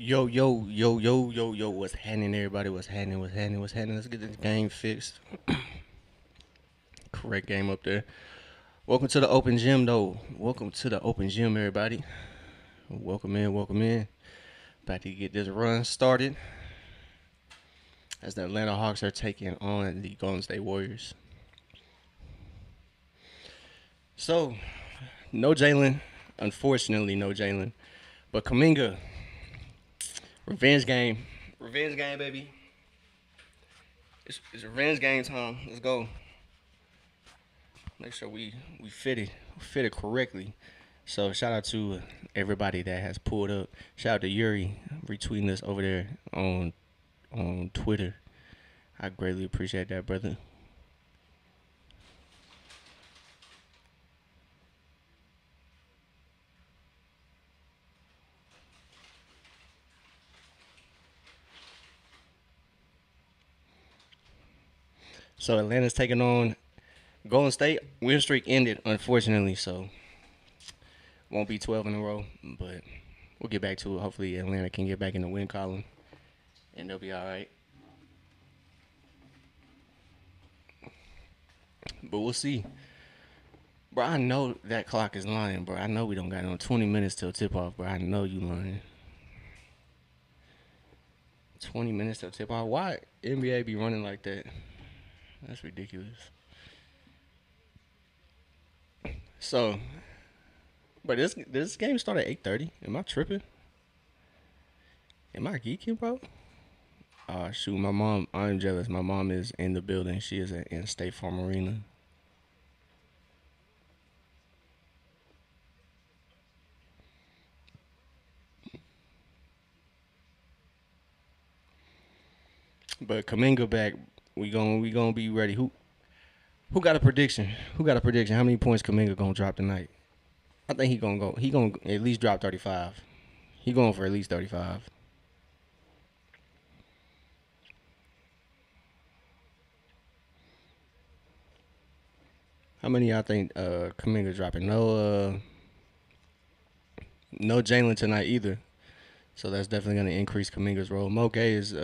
Yo, yo, yo, yo, yo, yo, what's happening, everybody? What's happening? What's happening? What's happening? Let's get this game fixed. Correct game up there. Welcome to the open gym, though. Welcome to the open gym, everybody. Welcome in, welcome in. About to get this run started as the Atlanta Hawks are taking on the Golden State Warriors. So, no Jalen. Unfortunately, no Jalen. But Kaminga, revenge game. Revenge game, baby. It's revenge game time. Let's go. Make sure we fit it correctly. So shout out to everybody that has pulled up. Shout out to Yuri retweeting us over there on Twitter. I greatly appreciate that, brother. So Atlanta's taking on Golden State. Win streak ended, unfortunately, so won't be 12 in a row, but we'll get back to it. Hopefully Atlanta can get back in the win column and they'll be all right. But we'll see. Bro, I know that clock is lying, bro. I know we don't got no 20 minutes till tip off, bro. I know you lying. 20 minutes till tip off. Why NBA be running like that? That's ridiculous. So, but this game started at 8:30. Am I tripping? Am I geeking, bro? Shoot, my mom. I'm jealous. My mom is in the building. She is in State Farm Arena. But Kaminga back. We gonna be ready. Who got a prediction? Who got a prediction? How many points Kaminga gonna drop tonight? I think he gonna go. He gonna at least drop 35. He going for at least 35. How many y'all think Kaminga dropping? No Jalen tonight either. So that's definitely going to increase Kaminga's role. Mo Gay is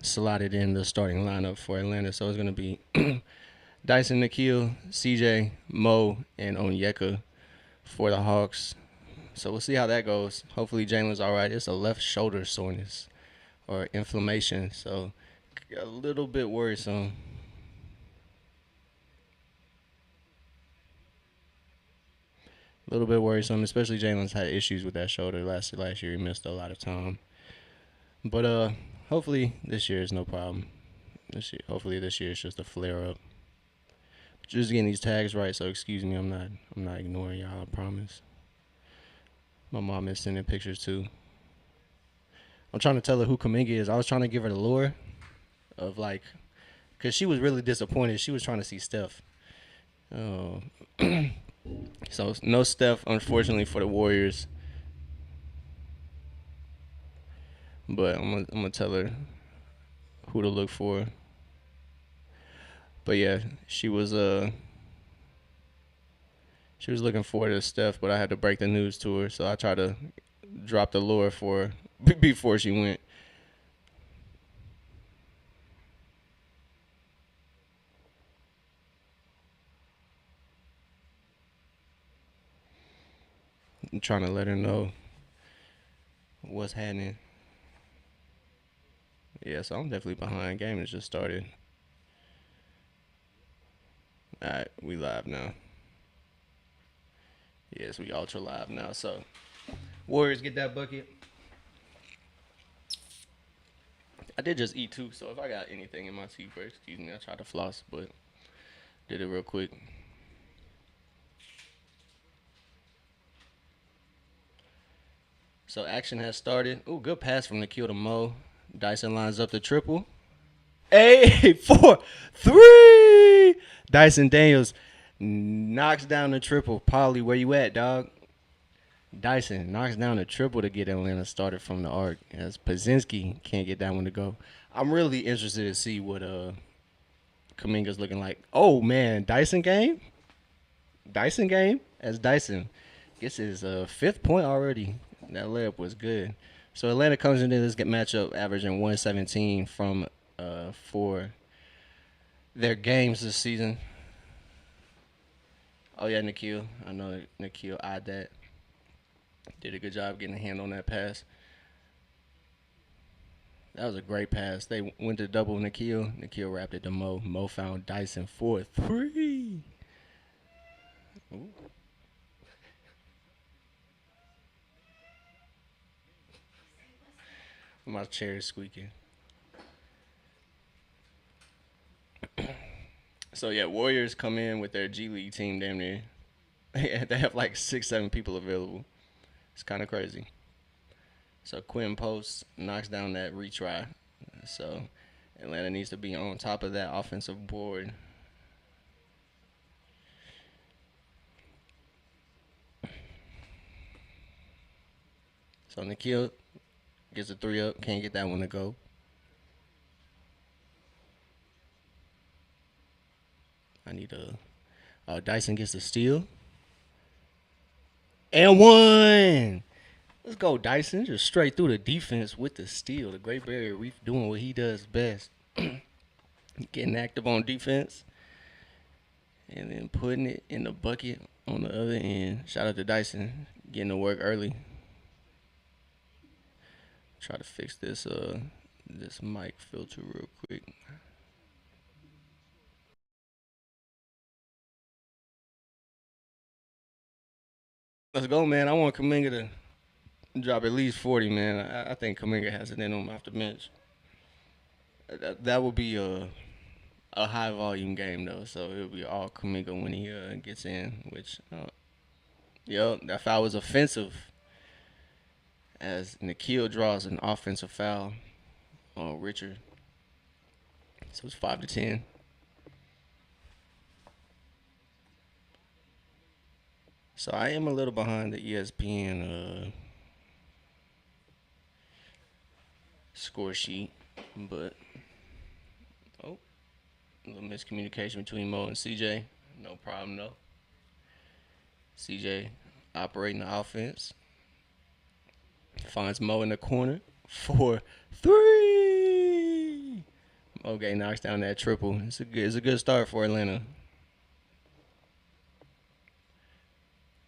slotted in the starting lineup for Atlanta, so it's going to be Dyson Nikhil, CJ, Mo, and Onyeka for the Hawks. So we'll see how that goes. Hopefully Jalen's all right. It's a left shoulder soreness or inflammation, so a little bit worrisome. A little bit worrisome, especially Jalen's had issues with that shoulder last year. He missed a lot of time, but hopefully this year is no problem. Hopefully this year is just a flare up. Just getting these tags right, so excuse me. I'm not ignoring y'all. I promise. My mom is sending pictures too. I'm trying to tell her who Kaminga is. I was trying to give her the lure of like, cause she was really disappointed. She was trying to see Steph. Oh, so no Steph, unfortunately for the Warriors. But I'm gonna tell her who to look for. But yeah, she was looking forward to Steph, but I had to break the news to her, so I tried to drop the lure for her before she went. I'm trying to let her know what's happening. Yeah, so I'm definitely behind. Game has just started. All right, we live now. Yes, we ultra live now. So Warriors get that bucket. I did just eat too, so if I got anything in my teeth, excuse me, I tried to floss, but did it real quick. So action has started. Ooh, good pass from Nikhil to Mo. Dyson lines up the triple. Hey, 4, 3. Dyson Daniels knocks down the triple. Polly, where you at, dog? Dyson knocks down the triple to get Atlanta started from the arc as Pazinski can't get that one to go. I'm really interested to see what Kaminga's looking like. Oh man, Dyson game? Dyson game? As Dyson gets his fifth point already. That layup was good. So Atlanta comes into this matchup averaging 117 from for their games this season. Oh yeah, Nikhil. I know Nikhil eyed that. Did a good job getting a hand on that pass. That was a great pass. They went to double Nikhil. Nikhil wrapped it to Mo. Mo found Dyson for three. Ooh. My chair is squeaking. So yeah, Warriors come in with their G League team damn near. They have like 6, 7 people available. It's kind of crazy. So Quinn Post knocks down that retry. So Atlanta needs to be on top of that offensive board. So Nikhil gets a three up. Can't get that one to go. I need a. Dyson gets the steal. And one. Let's go, Dyson. Just straight through the defense with the steal. The Great Barrier Reef doing what he does best. Getting active on defense. And then putting it in the bucket on the other end. Shout out to Dyson. Getting to work early. Try to fix this mic filter real quick. Let's go, man. I want Kaminga to drop at least 40, man. I think Kaminga has it in him off the bench. That would be a high volume game though, so it'll be all Kaminga when he gets in. Which, yo, that foul was offensive as Nikhil draws an offensive foul on Richard. So it's 5-10. So I am a little behind the ESPN score sheet, but oh, a little miscommunication between Mo and CJ. No problem though. CJ operating the offense. Finds Mo in the corner for three. Okay, knocks down that triple. It's a good start for Atlanta.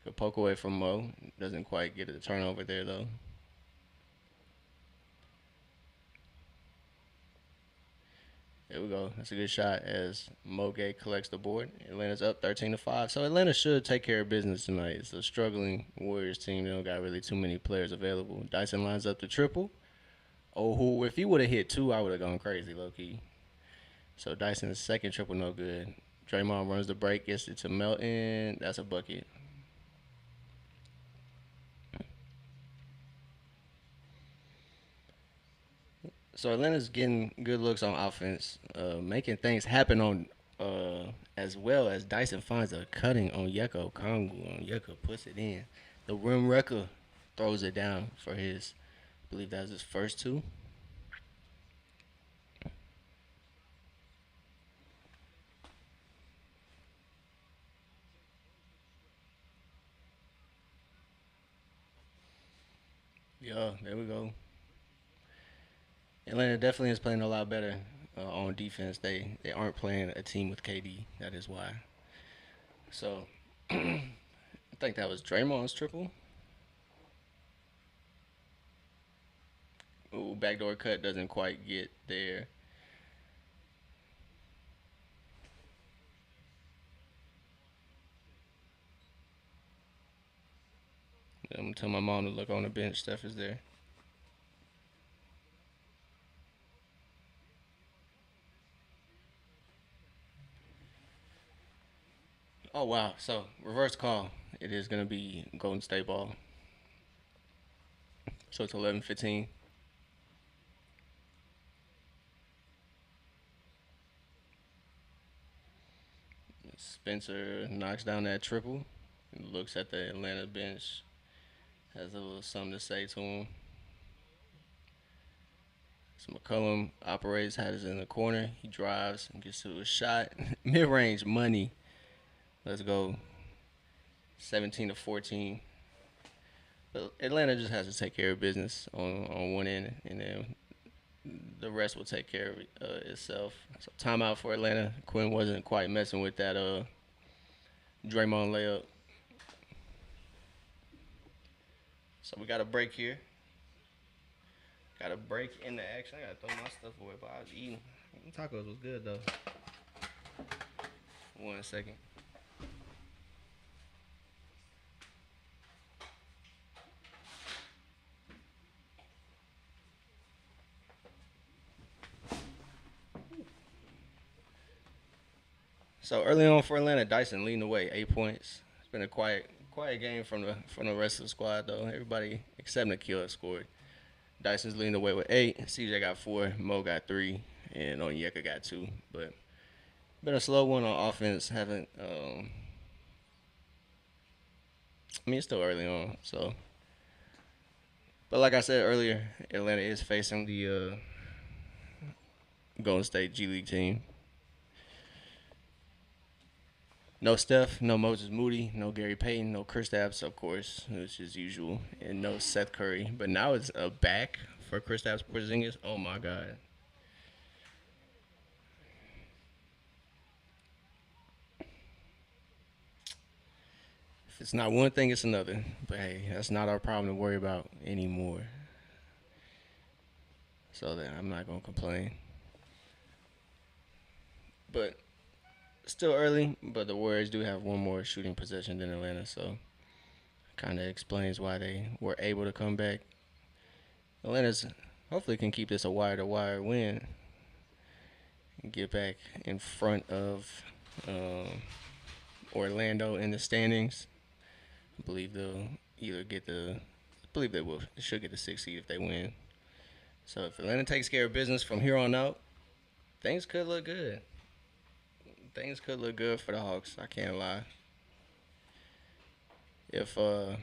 Good poke away from Mo. Doesn't quite get a turnover there though. There we go. That's a good shot as Moge collects the board. Atlanta's up 13-5. So Atlanta should take care of business tonight. It's a struggling Warriors team. They don't got really too many players available. Dyson lines up the triple. Oh, who if he would have hit two, I would have gone crazy, low key. So Dyson's second triple no good. Draymond runs the break, gets it to Melton. That's a bucket. So Atlanta's getting good looks on offense, making things happen on as well as Dyson finds a cutting on Yeko Kongu. Yeko puts it in. The rim wrecker throws it down for his, I believe that was his first two. Yeah, there we go. Atlanta definitely is playing a lot better on defense. They aren't playing a team with KD. That is why. So I think that was Draymond's triple. Ooh, backdoor cut doesn't quite get there. I'm gonna tell my mom to look on the bench. Steph is there. Oh wow. So reverse call. It is gonna be Golden State ball. So it's 11-15. Spencer knocks down that triple. Looks at the Atlanta bench. Has a little something to say to him. So McCollum operates, has it in the corner. He drives and gets to a shot. Mid range money. Let's go. 17-14. Atlanta just has to take care of business on one end, and then the rest will take care of itself. So timeout for Atlanta. Quinn wasn't quite messing with that Draymond layup. So we got a break here. Got a break in the action. I gotta throw my stuff away, but I was eating. Tacos was good though. 1 second. So early on for Atlanta, Dyson leading the way, 8 points. It's been a quiet game from the rest of the squad though. Everybody except Nikhil has scored. Dyson's leading the way with 8. CJ got 4. Mo got 3, and Onyeka got 2. But been a slow one on offense. Haven't. I mean, it's still early on, so. But like I said earlier, Atlanta is facing the Golden State G League team. No Steph, no Moses Moody, no Gary Payton, no Kristaps, of course, which is usual, and no Seth Curry. But now it's a back for Kristaps Porzingis. Oh my God. If it's not one thing, it's another. But hey, that's not our problem to worry about anymore. So then I'm not gonna complain. But still early. But the Warriors do have one more shooting possession than Atlanta, so kind of explains why they were able to come back. Atlanta's hopefully can keep this a wire to wire win and get back in front of Orlando in the standings. I believe they'll either get the. I believe they will. They should get the 6th seed if they win. So if Atlanta takes care of business from here on out, things could look good. Things could look good for the Hawks. I can't lie. If uh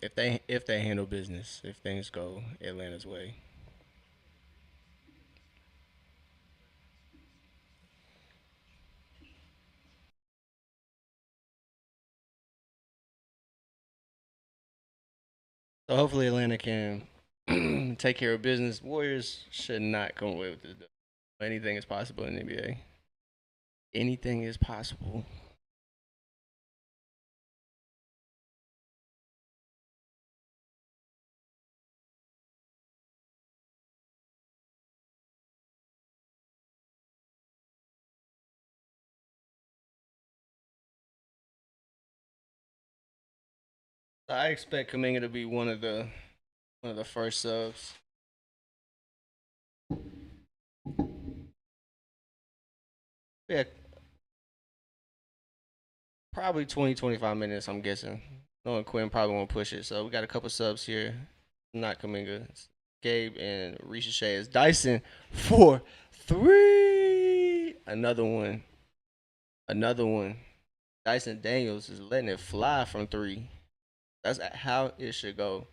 if they handle business, if things go Atlanta's way. So hopefully Atlanta can take care of business. Warriors should not come away with this. Anything is possible in the NBA. Anything is possible. I expect Kaminga to be one of the first subs. Yeah, probably 20, 25 minutes, I'm guessing. Knowing Quinn probably won't push it. So we got a couple subs here. Not Kaminga. It's Gabe and Ricochet is Dyson for 3. Another one. Another one. Dyson Daniels is letting it fly from 3. That's how it should go.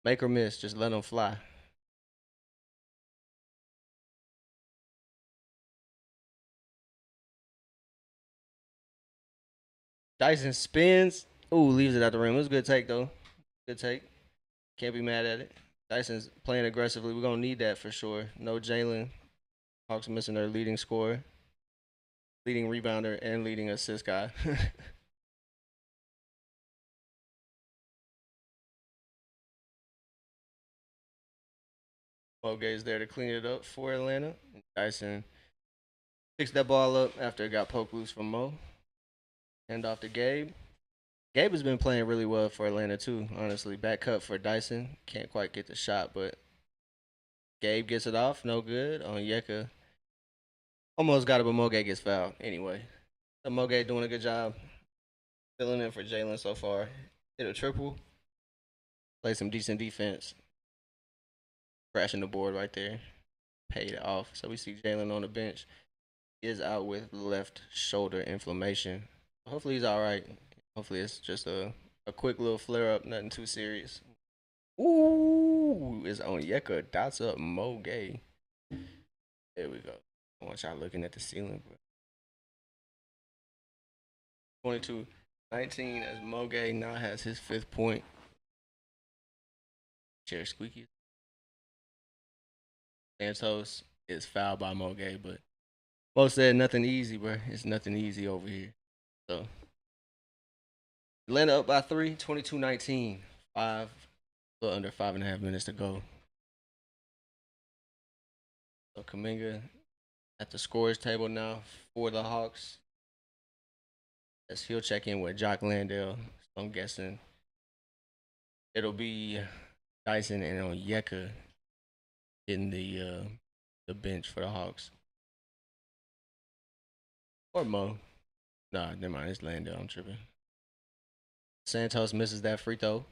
Make or miss, just let them fly. Dyson spins. Ooh, leaves it out the rim. It was a good take though. Good take. Can't be mad at it. Dyson's playing aggressively. We're gonna need that for sure. No Jalen. Hawks missing their leading scorer, leading rebounder, and leading assist guy. Bogue is there to clean it up for Atlanta. Dyson picks that ball up after it got poked loose from Mo. Hand off to Gabe. Gabe has been playing really well for Atlanta too. Honestly, back cut for Dyson. Can't quite get the shot, but Gabe gets it off. No good on Yeka. Almost got it, but Moge gets fouled. Anyway, so Moge doing a good job filling in for Jalen so far. Hit a triple. Play some decent defense. Crashing the board right there. Paid it off. So we see Jalen on the bench. He is out with left shoulder inflammation. Hopefully he's all right. Hopefully it's just a quick little flare up, nothing too serious. Ooh, it's on Yeka. Dots up Mo Gay. There we go. I want y'all looking at the ceiling. 22-19 as Mo Gay now has his 5th point. Chair squeaky. Santos is fouled by Moge, but Mo said nothing easy, bro. It's nothing easy over here. So Atlanta up by 3, 22-19. A little under 5.5 minutes to go. So Kuminga at the scores table now for the Hawks. As he'll check in with Jock Landale. So I'm guessing it'll be Dyson and Onyeka in the bench for the Hawks. Or Mo. Nah, never mind. It's Landale. I'm tripping. Santos misses that free throw.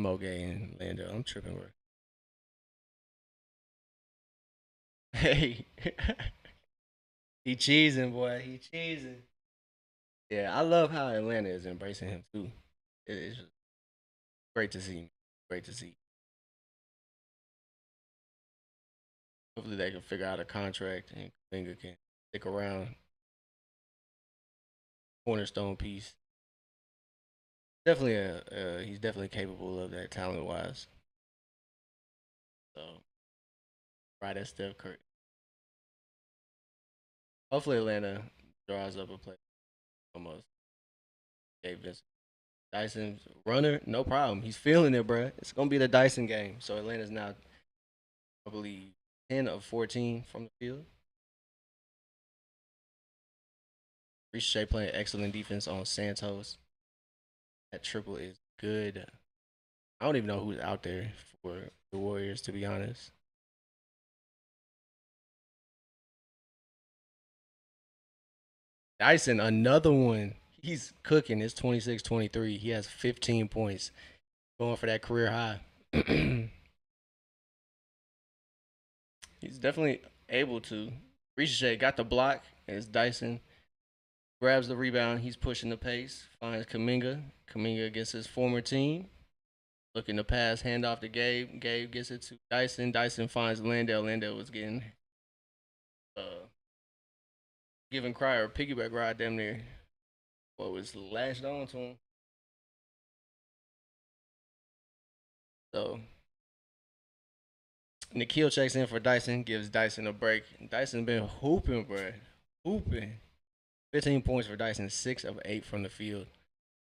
Moge and Landale. I'm tripping, bro. Hey. He cheesing, boy. He cheesing. Yeah, I love how Atlanta is embracing him too. It's just great to see. Great to see. Hopefully they can figure out a contract and Kuminga can stick around. Cornerstone piece. Definitely he's definitely capable of that talent wise. So right at Steph Curry. Hopefully Atlanta draws up a play almost. Gabe Vincent. Dyson runner, no problem. He's feeling it, bro. It's gonna be the Dyson game. So Atlanta's now, I believe, 10 of 14 from the field. Ricochet playing excellent defense on Santos. That triple is good. I don't even know who's out there for the Warriors, to be honest. Dyson, another one. He's cooking. It's 26-23. He has 15 points. Going for that career high. He's definitely able to. Ricochet got the block as Dyson grabs the rebound. He's pushing the pace. Finds Kuminga. Kuminga against his former team. Looking to pass, hand off to Gabe. Gabe gets it to Dyson. Dyson finds Landale. Landale was getting giving Cryer a piggyback ride damn near. What was lashed on to him. So Nikhil checks in for Dyson, gives Dyson a break. Dyson been hooping, bro. Hooping. 15 points for Dyson, 6 of 8 from the field.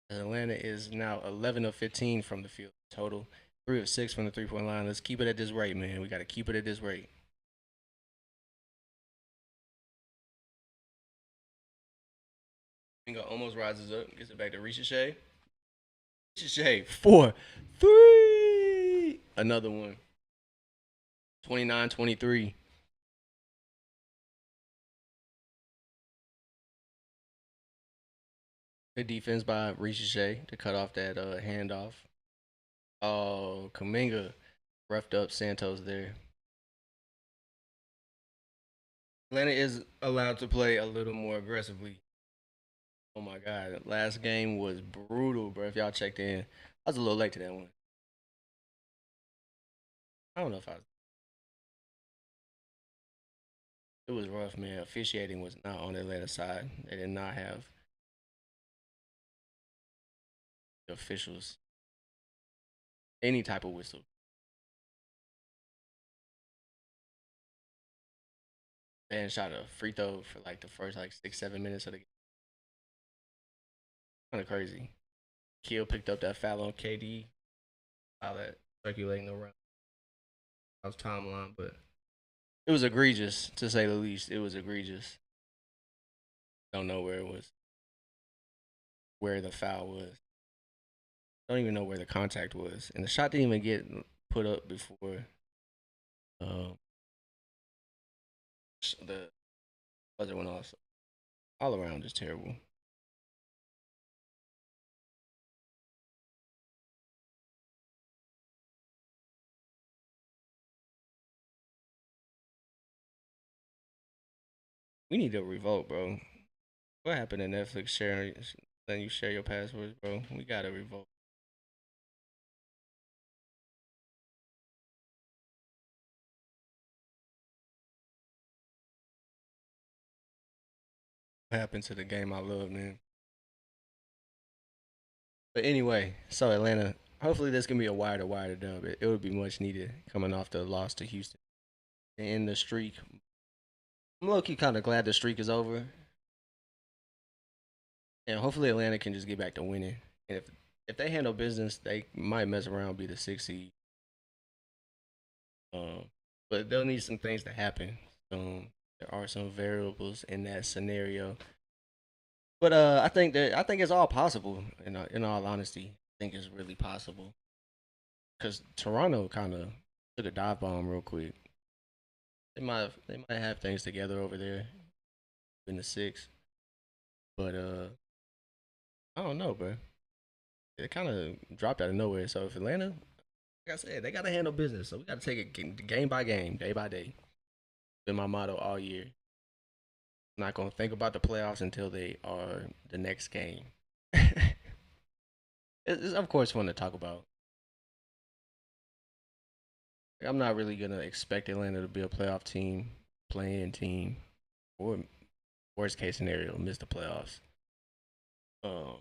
Atlanta is now 11 of 15 from the field total. 3 of 6 from the 3-point line. Let's keep it at this rate, man. We got to keep it at this rate. Bingo almost rises up, gets it back to Ricochet. Ricochet, 4, 3. Another one. 29-23. Good defense by Ricochet to cut off that handoff. Oh, Kuminga roughed up Santos there. Atlanta is allowed to play a little more aggressively. Oh my God, last game was brutal, bro. If y'all checked in, I was a little late to that one. I don't know if I was. It was rough, man. Officiating was not on the Atlanta side. They did not have the officials any type of whistle. And shot a free throw for like the first like 6-7 minutes of the game. Kind of crazy. Kill picked up that foul on KD. All that circulating around. That was timeline, but it was egregious to say the least. It was egregious. Don't know where it was, where the foul was. Don't even know where the contact was, and the shot didn't even get put up before um, the buzzer went off. All around, just terrible. We need to revolt, bro. What happened to Netflix sharing? Letting you share your passwords, bro. We gotta revolt. What happened to the game I love, man? But anyway, so Atlanta hopefully this can be a wire dub. It would be much needed coming off the loss to Houston and the streak. I'm low key kind of glad the streak is over, and hopefully Atlanta can just get back to winning. And if they handle business, they might mess around be the sixth seed. Um, but they'll need some things to happen. There are some variables in that scenario. But I think it's all possible. In all honesty, I think it's really possible because Toronto kind of took a dive bomb real quick. They might have things together over there in the six, but I don't know, bro. It kind of dropped out of nowhere. So if Atlanta, like I said, they got to handle business. So we got to take it game by game, day by day. Been my motto all year. Not gonna think about the playoffs until they are the next game. It's of course fun to talk about. I'm not really gonna expect Atlanta to be a playoff team, playing team, or worst case scenario, miss the playoffs. Um,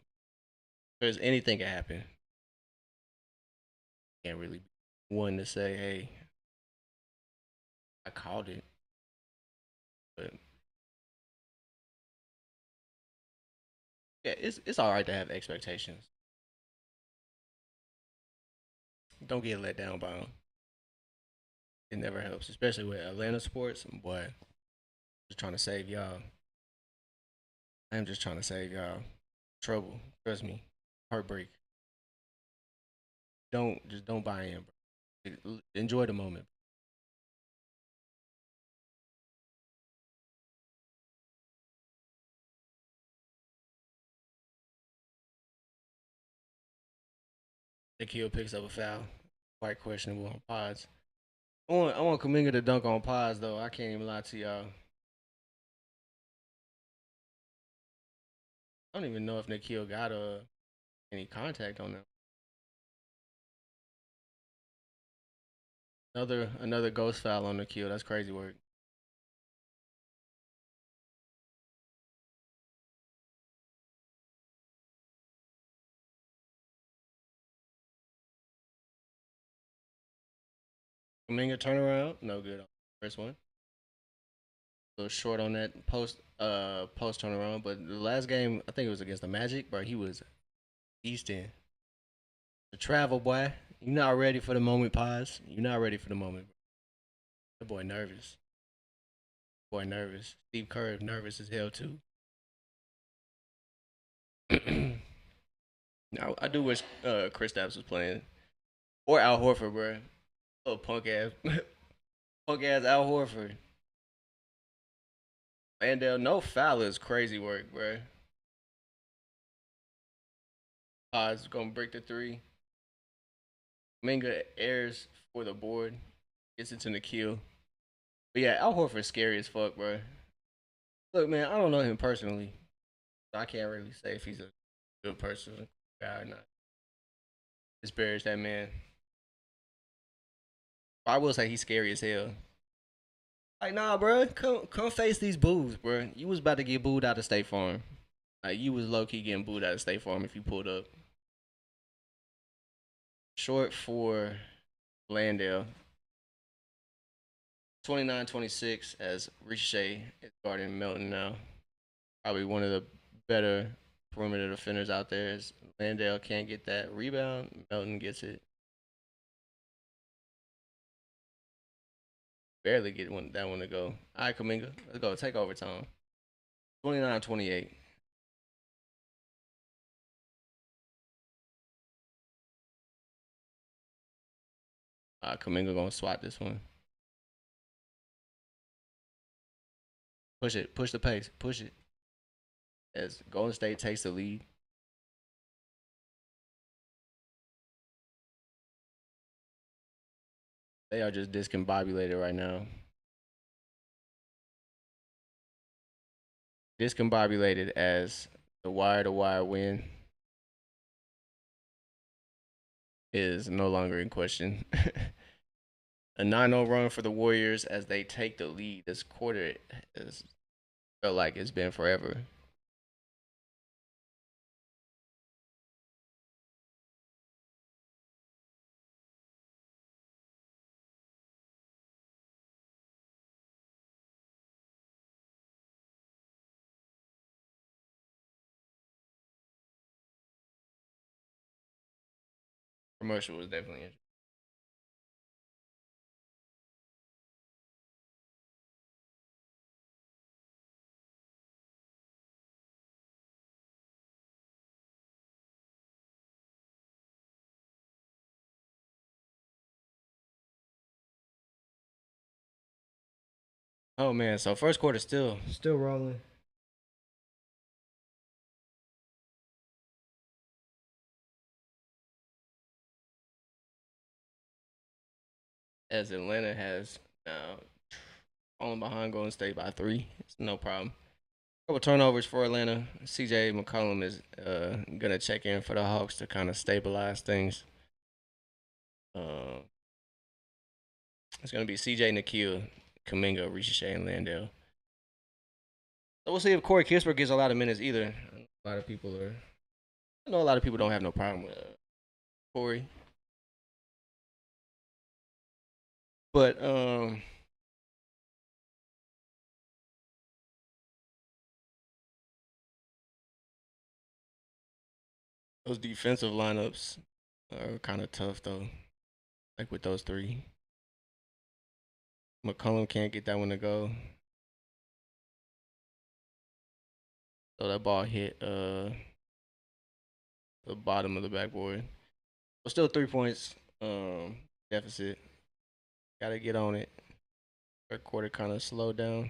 because anything can happen. Can't really be one to say, hey, I called it, but yeah, it's all right to have expectations. Don't get let down by them. It never helps, especially with Atlanta sports. Boy, just trying to save y'all. I'm just trying to save y'all trouble. Trust me, heartbreak. Don't buy in, bro. Enjoy the moment. Nikhil picks up a foul. Quite questionable on pods. I want Kaminga to dunk on pods though. I can't even lie to y'all. I don't even know if Nikhil got any contact on them. Another ghost foul on Nikhil. That's crazy work. Kaminga turnaround, no good. First one. A little short on that post turnaround, but the last game I think it was against the Magic, bro. He was Easton. The travel boy. You not ready for the moment, pause. You not ready for the moment. That boy nervous. Boy nervous. Steve Kerr nervous as hell too. Now I do wish Chris Stapps was playing or Al Horford, bro. Oh punk ass, punk ass Al Horford. Landale, no foul is crazy work, bro. Paz gonna break the three. Minga airs for the board, gets into the kill. But yeah, Al Horford's scary as fuck, bro. Look, man, I don't know him personally, so I can't really say if he's a good person guy or not. Disparage that man. But I will say he's scary as hell. Like, nah, bro, come face these boos, bro. You was about to get booed out of State Farm. Like, you was low key getting booed out of State Farm if you pulled up. Short for Landale. 29-26 as Ricochet is guarding Melton now. Probably one of the better perimeter defenders out there. As Landale can't get that rebound, Melton gets it. Barely get that one to go. All right, Kaminga, let's go. Take overtime. 29-28. Kaminga gonna swat this one. Push it. Push the pace. Push it. As Golden State takes the lead. They are just discombobulated right now. Discombobulated as the wire to wire win is no longer in question. A 9-0 run for the Warriors as they take the lead. This quarter has felt like it's been forever. Commercial was definitely interesting. Oh man, so first quarter still rolling. As Atlanta has now fallen behind Golden State by 3. It's no problem. Couple turnovers for Atlanta. CJ McCollum is gonna check in for the Hawks to kind of stabilize things. Uh, it's gonna be CJ, Nikhil, Kaminga, Ricochet, and Landale. So we'll see if Corey Kispert gets a lot of minutes either. A lot of people are. I know a lot of people don't have no problem with Corey, but those defensive lineups are kind of tough though. Like with those three, McCollum can't get that one to go. So that ball hit the bottom of the backboard. But still 3 points deficit. Gotta get on it. Third quarter kind of slowed down.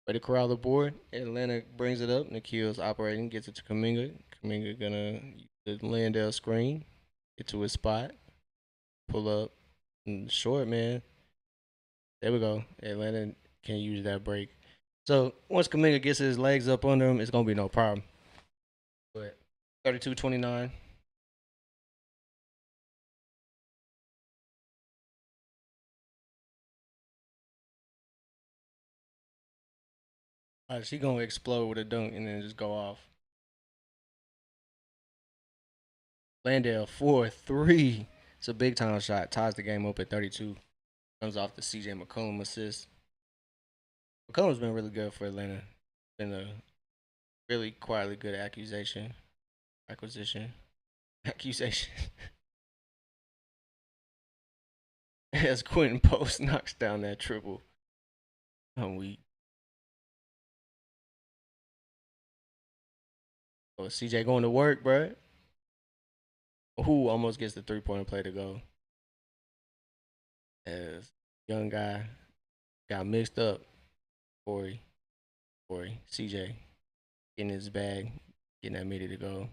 Way to corral the board. Atlanta brings it up. Nikhil's operating, gets it to Kaminga. Kaminga gonna use the Landale screen, get to his spot, pull up, and short man. There we go. Atlanta can use that break. So once Kaminga gets his legs up under him, it's gonna be no problem. But 32-29. She gonna explode with a dunk and then just go off. Landale 4-3. It's a big time shot. Ties the game up at 32. Comes off the CJ McCollum assist. McCollum's been really good for Atlanta. Been a really quietly good acquisition. Accusation. As Quentin Post knocks down that triple. I'm weak. Oh, CJ going to work, bro. Who almost gets the 3-point play to go? As young guy got mixed up. Corey, CJ getting his bag, getting that meter to go.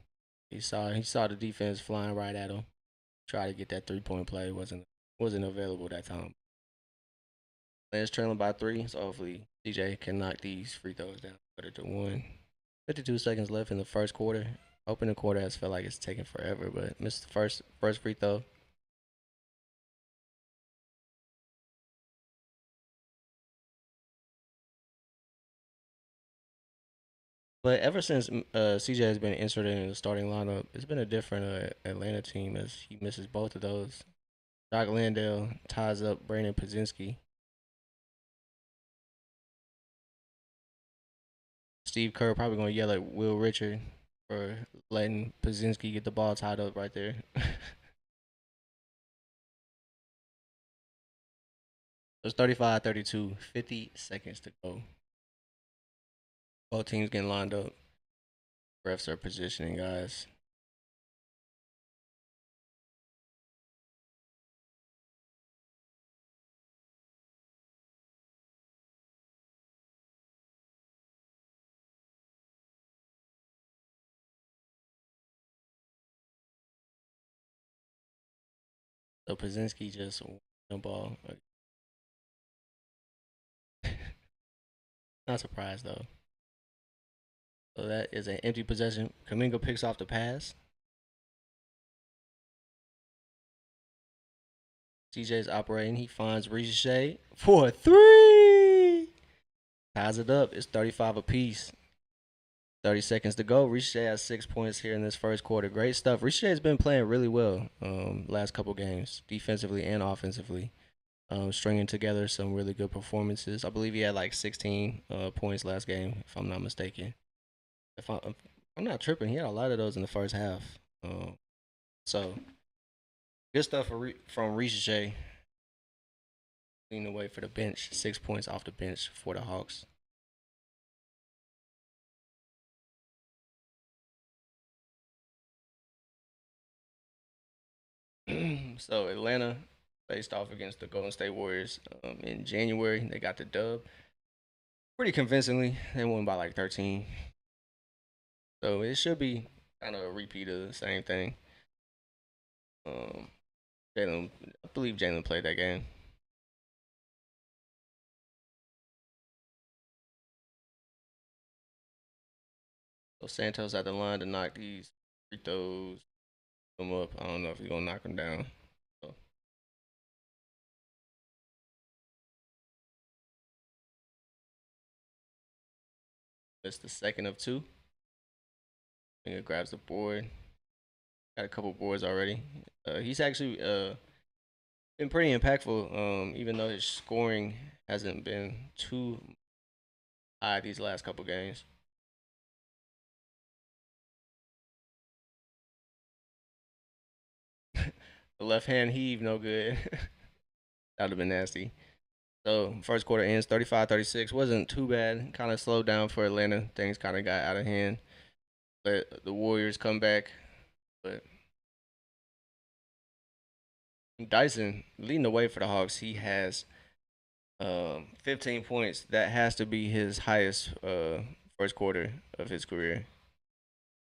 He saw the defense flying right at him. Try to get that 3-point play. Wasn't available that time. Lance trailing by 3, so hopefully CJ can knock these free throws down. Put it to 1. 52 seconds left in the first quarter. Opening quarter has felt like it's taking forever, but missed the first free throw. But ever since CJ has been inserted in the starting lineup, it's been a different Atlanta team as he misses both of those. Doc Landale ties up Brandon Podzinski. Steve Kerr probably gonna yell at Will Richard for letting Podzinski get the ball tied up right there. It's 35-32, 50 seconds to go. Both teams getting lined up. Refs are positioning guys. So Podzinski just won the ball. Not surprised though. So that is an empty possession. Kaminga picks off the pass. CJ's operating. He finds Ricochet for a 3. Ties it up. It's 35 apiece. 30 seconds to go. Ricochet has 6 points here in this first quarter. Great stuff. Ricochet has been playing really well last couple games, defensively and offensively. stringing together some really good performances. I believe he had like 16 points last game, if I'm not mistaken. If I'm not tripping, he had a lot of those in the first half. So good stuff from Ricochet. Leading the way for the bench, 6 points off the bench for the Hawks. So Atlanta faced off against the Golden State Warriors in January. They got the dub pretty convincingly. They won by like 13. So it should be kind of a repeat of the same thing. Um, Jalen, I believe Jalen played that game. So Santos at the line to knock these free throws them up. I don't know if he's gonna knock them down. So it's the second of two. I think it grabs the board. Got a couple boards already. He's actually been pretty impactful. Even though his scoring hasn't been too high these last couple games. The left hand heave, no good. That would have been nasty. So first quarter ends 35-36. Wasn't too bad. Kind of slowed down for Atlanta. Things kind of got out of hand. But the Warriors come back. But Dyson leading the way for the Hawks. He has 15 points. That has to be his highest first quarter of his career.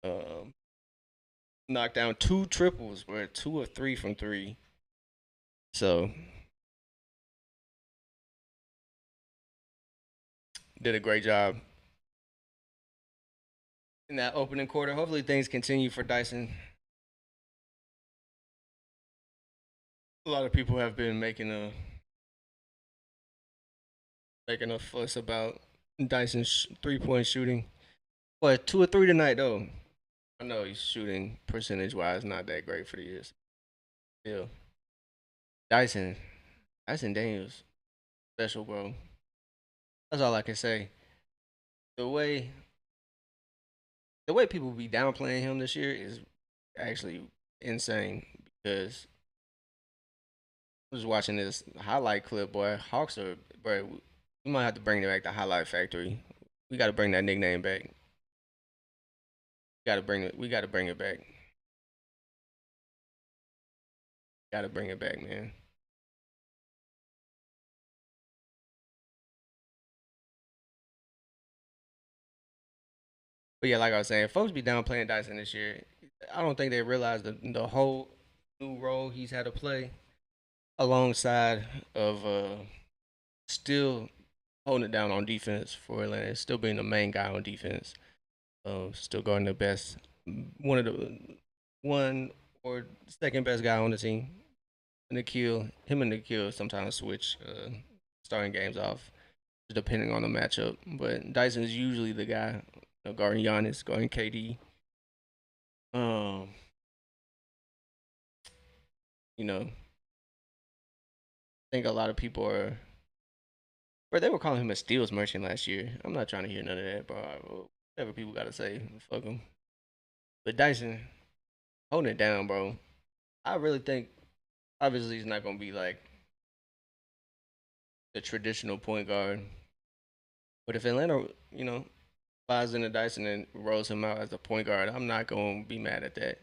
Um, Knocked down two triples, where 2 of 3 from three. So did a great job in that opening quarter. Hopefully things continue for Dyson. A lot of people have been making a fuss about Dyson's 3-point shooting. But 2 of 3 tonight though. I know he's shooting percentage wise not that great for the years. Still, Dyson, Dyson Daniels, special bro. That's all I can say. The way the way people be downplaying him this year is actually insane because I was watching this highlight clip, boy. Hawks are, bro. We might have to bring back the highlight factory. We got to bring that nickname back. Got to bring it. We got to bring it back. Got to bring it back, man. But yeah, like I was saying, folks be downplaying Dyson this year. I don't think they realize the whole new role he's had to play alongside of still holding it down on defense for Atlanta, still being the main guy on defense. Still guarding the best, one of the one or second best guy on the team. Nikhil, him and Nikhil sometimes switch starting games off depending on the matchup. But Dyson's usually the guy guarding Giannis, guarding KD. Um, I think a lot of people are, bro. They were calling him a steals merchant last year. I'm not trying to hear none of that, bro. Whatever people gotta say, fuck them. But Dyson holding it down, bro. I really think obviously he's not gonna be like the traditional point guard. But if Atlanta, buys into Dyson and rolls him out as a point guard, I'm not gonna be mad at that.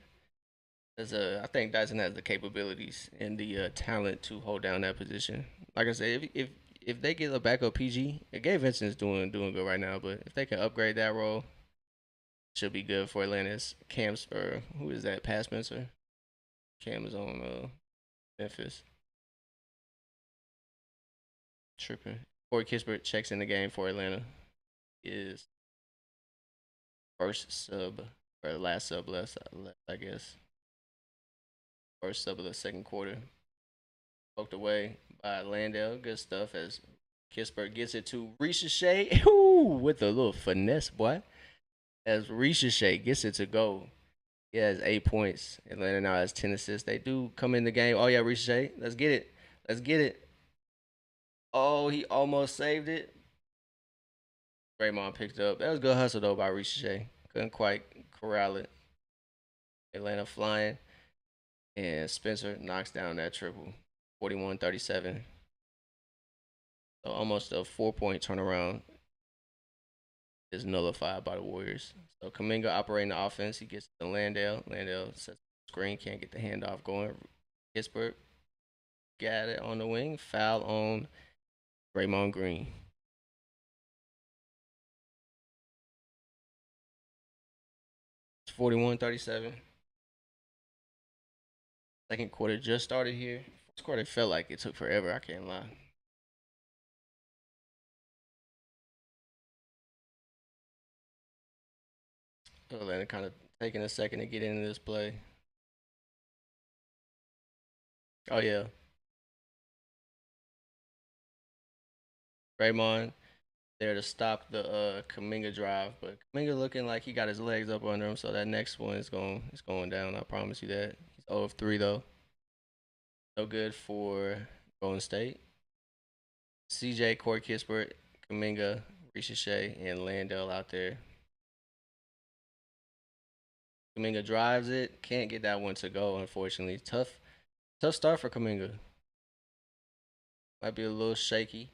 I think Dyson has the capabilities and the talent to hold down that position. Like I said, if they get a backup PG, Gabe Vincent's doing good right now, but if they can upgrade that role, should be good for Atlanta's Cam or who is that? Pat Spencer. Cam is on Memphis. Tripping. Corey Kispert checks in the game for Atlanta. Is first sub or last sub less, I guess. First sub of the second quarter. Poked away by Landale. Good stuff as Kispert gets it to Ricochet. With a little finesse, boy. As Ricochet gets it to go. He has 8 points. Atlanta now has 10 assists. They do come in the game. Oh yeah, Ricochet. Let's get it. Let's get it. Oh, he almost saved it. Draymond picked it up. That was good hustle though by Ricochet. Couldn't quite corral it. Atlanta flying, and Spencer knocks down that triple. 41-37. So almost a 4 point turnaround is nullified by the Warriors. So Kaminga operating the offense. He gets to Landale. Landale sets the screen, can't get the handoff going. Kispert got it on the wing. Foul on Draymond Green. It's 41-37. Second quarter just started here. First quarter felt like it took forever. I can't lie. Atlanta kind of taking a second to get into this play. Oh yeah, Draymond there to stop the Kaminga drive, but Kaminga looking like he got his legs up under him, so that next one is going down. I promise you that. He's 0 of 3 though. No good for Golden State. CJ, Corey Kispert, Kaminga, Ricochet, and Landell out there. Kaminga drives it, can't get that one to go. Unfortunately, tough start for Kaminga. Might be a little shaky,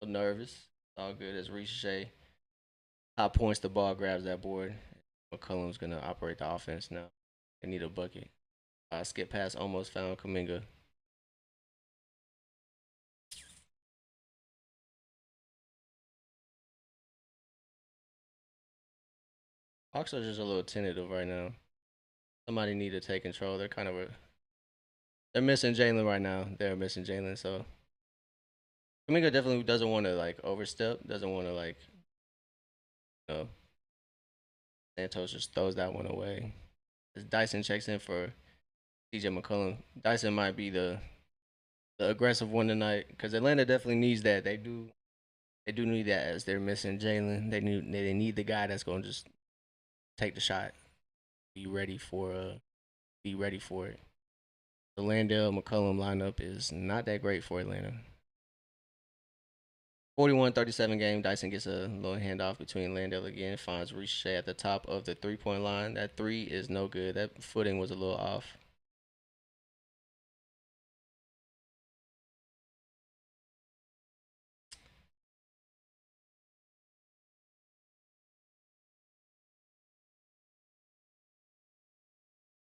a little nervous. All good as Ricochet top points the ball, grabs that board. McCollum's gonna operate the offense now. They need a bucket. Skip pass almost found Kaminga. Hawks are just a little tentative right now. Somebody need to take control. They're missing Jalen right now. They're missing Jalen, so Kaminga definitely doesn't want to like overstep. Doesn't want to like you know Santos just throws that one away. As Dyson checks in for CJ McCollum. Dyson might be the aggressive one tonight because Atlanta definitely needs that. They do need that as they're missing Jalen. They need the guy that's gonna just take the shot, be ready for be ready for it. The Landale McCollum lineup is not that great for Atlanta. 41-37 game. Dyson gets a little handoff between Landale again. Finds Ricochet at the top of the 3 point line. That three is no good. That footing was a little off.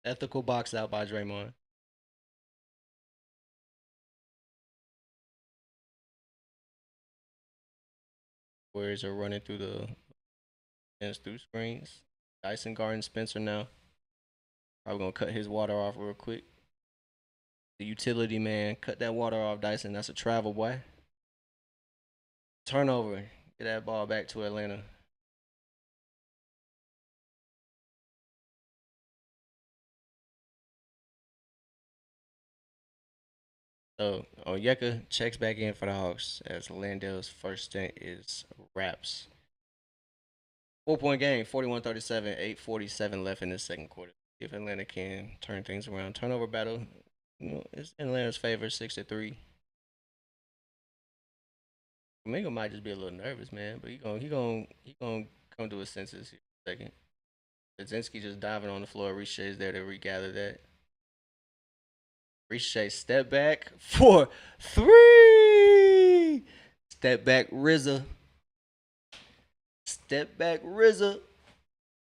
Ethical box out by Draymond. Warriors are running through the fence through screens. Dyson guarding Spencer now. Probably gonna cut his water off real quick. The utility man, cut that water off, Dyson. That's a travel, boy. Turnover. Get that ball back to Atlanta. So Onyeka checks back in for the Hawks as Landale's first stint is wraps. 4 point game, 41-37, 8:47 left in the second quarter. If Atlanta can turn things around, turnover battle, it's in Atlanta's favor, 6-3. Kaminga might just be a little nervous, man, but he gonna come to his senses here in a second. Kaczynski just diving on the floor. Ricochet's there to regather that. Ricochet step back for three. Step back RZA. Step back RZA.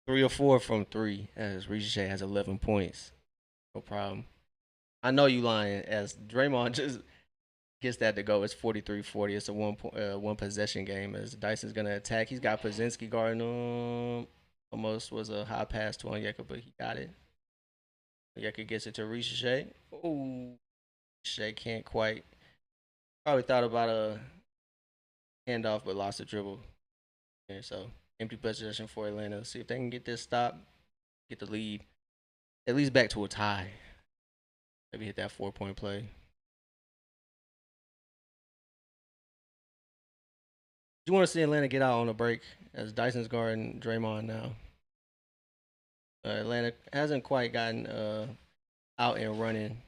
3 or 4 from three as Ricochet has 11 points. No problem. I know you lying as Draymond just gets that to go. It's 43-40. It's a one possession game as Dyson's gonna attack. He's got Pozinski guarding him. Almost was a high pass to Onyeka, but he got it. Onyeka gets it to Ricochet. Oh, Ricochet can't quite. Probably thought about a handoff, but lost the dribble. Yeah, so empty possession for Atlanta. See if they can get this stop, get the lead, at least back to a tie. Maybe hit that 4 point play. You want to see Atlanta get out on a break as Dyson's guarding Draymond now. Atlanta hasn't quite gotten out and running.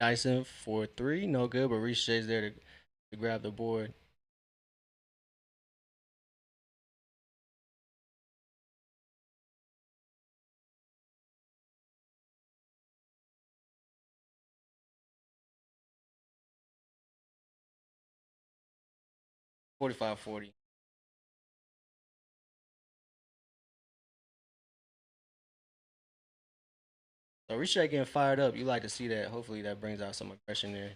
Dyson for three, no good, but Richie's there to grab the board. Forty-five, 40. So Richie getting fired up. You like to see that. Hopefully that brings out some aggression there.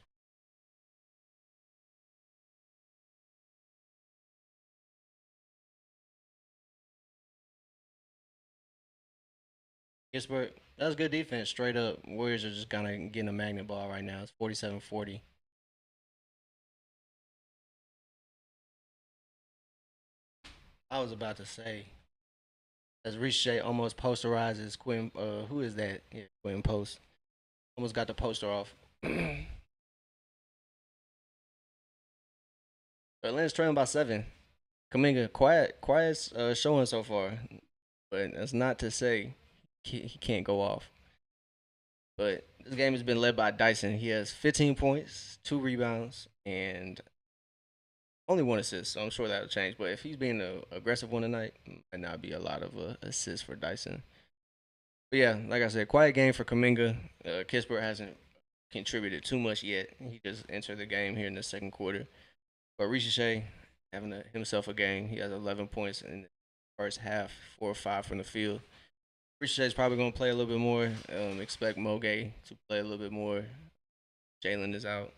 Pittsburgh, that's good defense. Straight up, Warriors are just kind of getting a magnet ball right now. It's 47-40. I was about to say, as Richie almost posterizes Quinn. Who is that? Yeah, Quinn Post almost got the poster off. Atlanta's trailing by 7. Kaminga, quiet showing so far, but that's not to say he can't go off. But this game has been led by Dyson. He has 15 points, 2 rebounds, and only 1 assist. So I'm sure that'll change. But if he's being an aggressive one tonight, might not be a lot of assists for Dyson. But yeah, like I said, quiet game for Kaminga. Kispert hasn't contributed too much yet. He just entered the game here in the second quarter. But Rishi having himself a game. He has 11 points in the first half, 4 or 5 from the field. Rishi is probably going to play a little bit more. Expect Moge to play a little bit more. Jalen is out.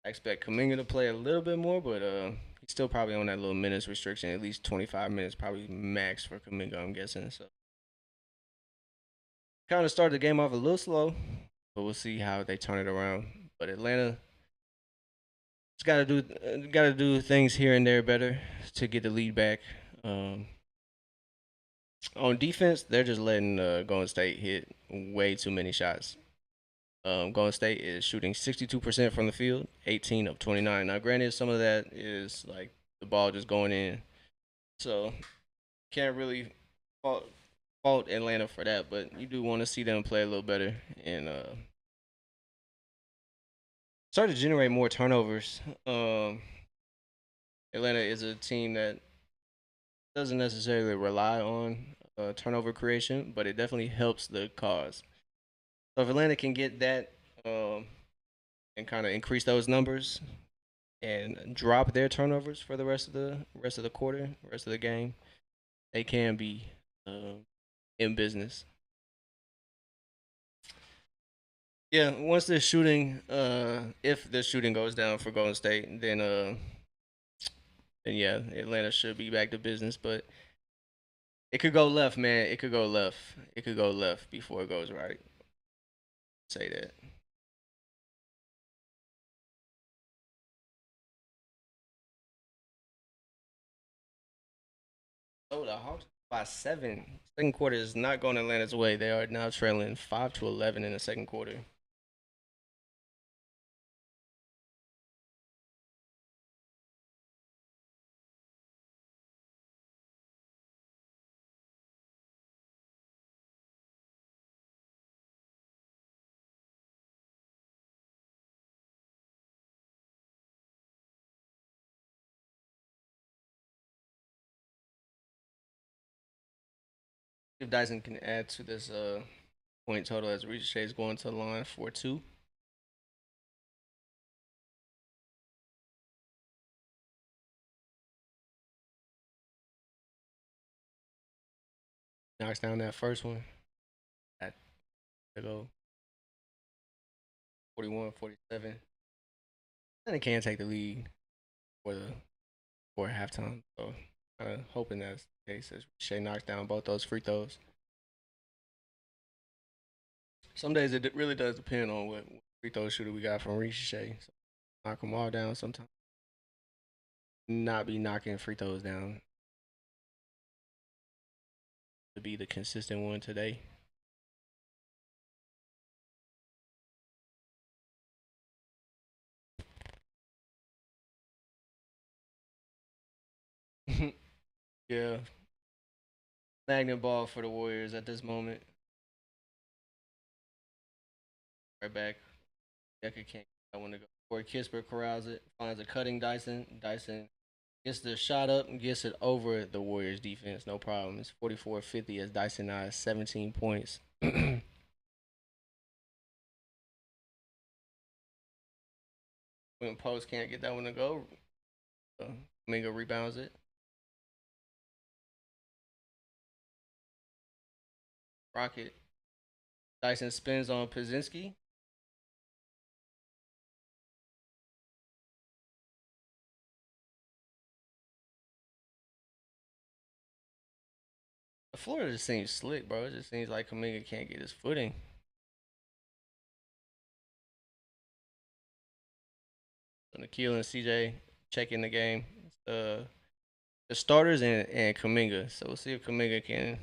I expect Kaminga to play a little bit more, but he's still probably on that little minutes restriction, at least 25 minutes, probably max for Kaminga, I'm guessing. So kind of started the game off a little slow, but we'll see how they turn it around. But Atlanta just got to do things here and there better to get the lead back. Um, on defense, they're just letting Golden State hit way too many shots. Golden State is shooting 62% from the field, 18 of 29. Now, granted, some of that is like the ball just going in, so can't really fault, fault Atlanta for that. But you do want to see them play a little better and start to generate more turnovers. Atlanta is a team that doesn't necessarily rely on turnover creation, but it definitely helps the cause. So if Atlanta can get that and kind of increase those numbers and drop their turnovers for the rest of the quarter, rest of the game, they can be uh, in business. Yeah, once the shooting, if the shooting goes down for Golden State, then yeah, Atlanta should be back to business. But it could go left, man. It could go left. It could go left before it goes right. Say that. Oh, the Hawks by 7. Second quarter is not going Atlanta's way. They are now trailing 5-11 in the second quarter. If Dyson can add to this point total as Ricochet is going to the line for 2. Knocks down that first one. At go 41, 47. And they can take the lead for the for halftime. So kind of hoping that's the case as Ricochet knocks down both those free throws. Some days it really does depend on what free throw shooter we got from Ricochet. So knock them all down sometimes. Not be knocking free throws down to be the consistent one today. Yeah, magnet ball for the Warriors at this moment. Right back. Decker can't. I want to go. Corey Kispert corrals it, finds a cutting Dyson. Dyson gets the shot up and gets it over the Warriors defense. No problem. It's 44-50 as Dyson now has 17 points. When Post can't get that one to go, Mingo rebounds it. Rocket. Dyson spins on Pazinski. The floor just seems slick, bro. It just seems like Kuminga can't get his footing. So Nikhil and CJ checking the game. The starters and Kuminga. So we'll see if Kuminga can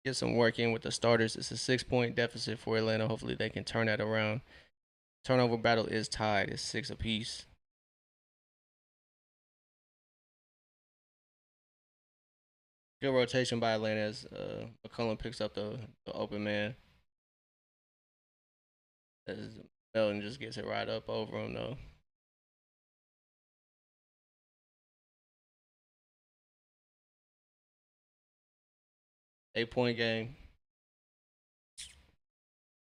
get some work in with the starters. It's a 6 point deficit for Atlanta. Hopefully they can turn that around. Turnover battle is tied. It's 6 apiece. Good rotation by Atlanta as McCollum picks up the open man. As Melton just gets it right up over him though. 8 point game.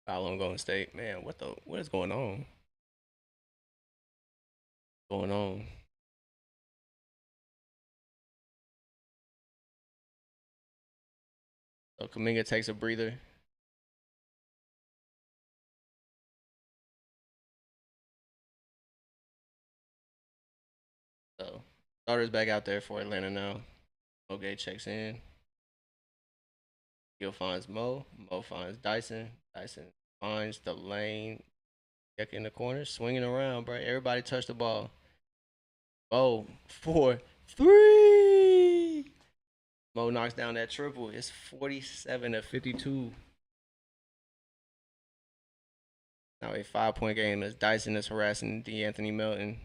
Foul on Golden State. Man, what is going on? Going on. So Kuminga takes a breather. So starters back out there for Atlanta now. Okay, checks in. Gil finds Mo. Mo finds Dyson. Dyson finds the lane. Check in the corner, swinging around, bro. Everybody touch the ball. Oh, 4, 3. Mo knocks down that triple. It's 47-52. Now a 5 point game as Dyson is harassing De'Anthony Melton.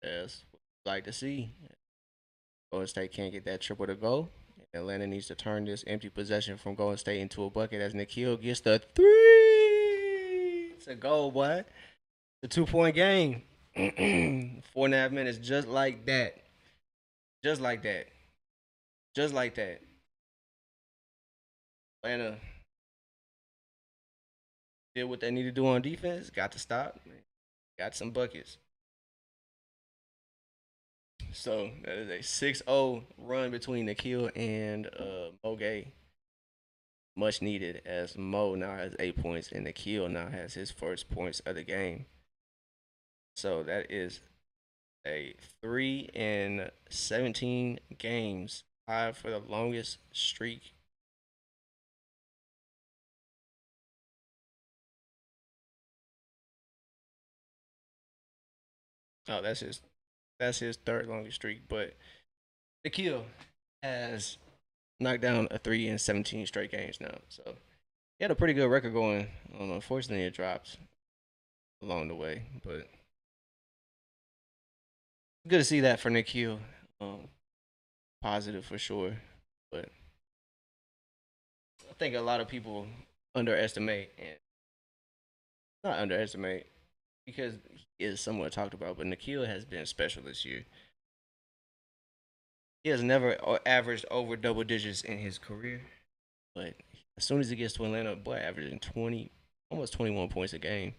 That's what we like to see. Golden State can't get that triple to go. Atlanta needs to turn this empty possession from Golden State into a bucket as Nikhil gets the 3. It's a goal, boy. The 2 point game. 4.5 minutes, just like that. Just like that. Just like that. Atlanta did what they need to do on defense. Got to stop. Got some buckets. So that is a 6-0 run between Nikhil and Mo Gay. Much needed as Mo now has 8 points and Nikhil now has his first points of the game. So that is a 3-17 games, tied for the longest streak. Oh, that's his third longest streak. But Nikhil has knocked down a 3-17 straight games now. So he had a pretty good record going. Unfortunately, it dropped along the way, but good to see that for Nikhil. Positive for sure, but I think a lot of people underestimate and not underestimate because he is somewhat talked about, but Nikhil has been special this year. He has never averaged over double digits in his career, but as soon as he gets to Atlanta, boy, averaging 20, almost 21 points a game.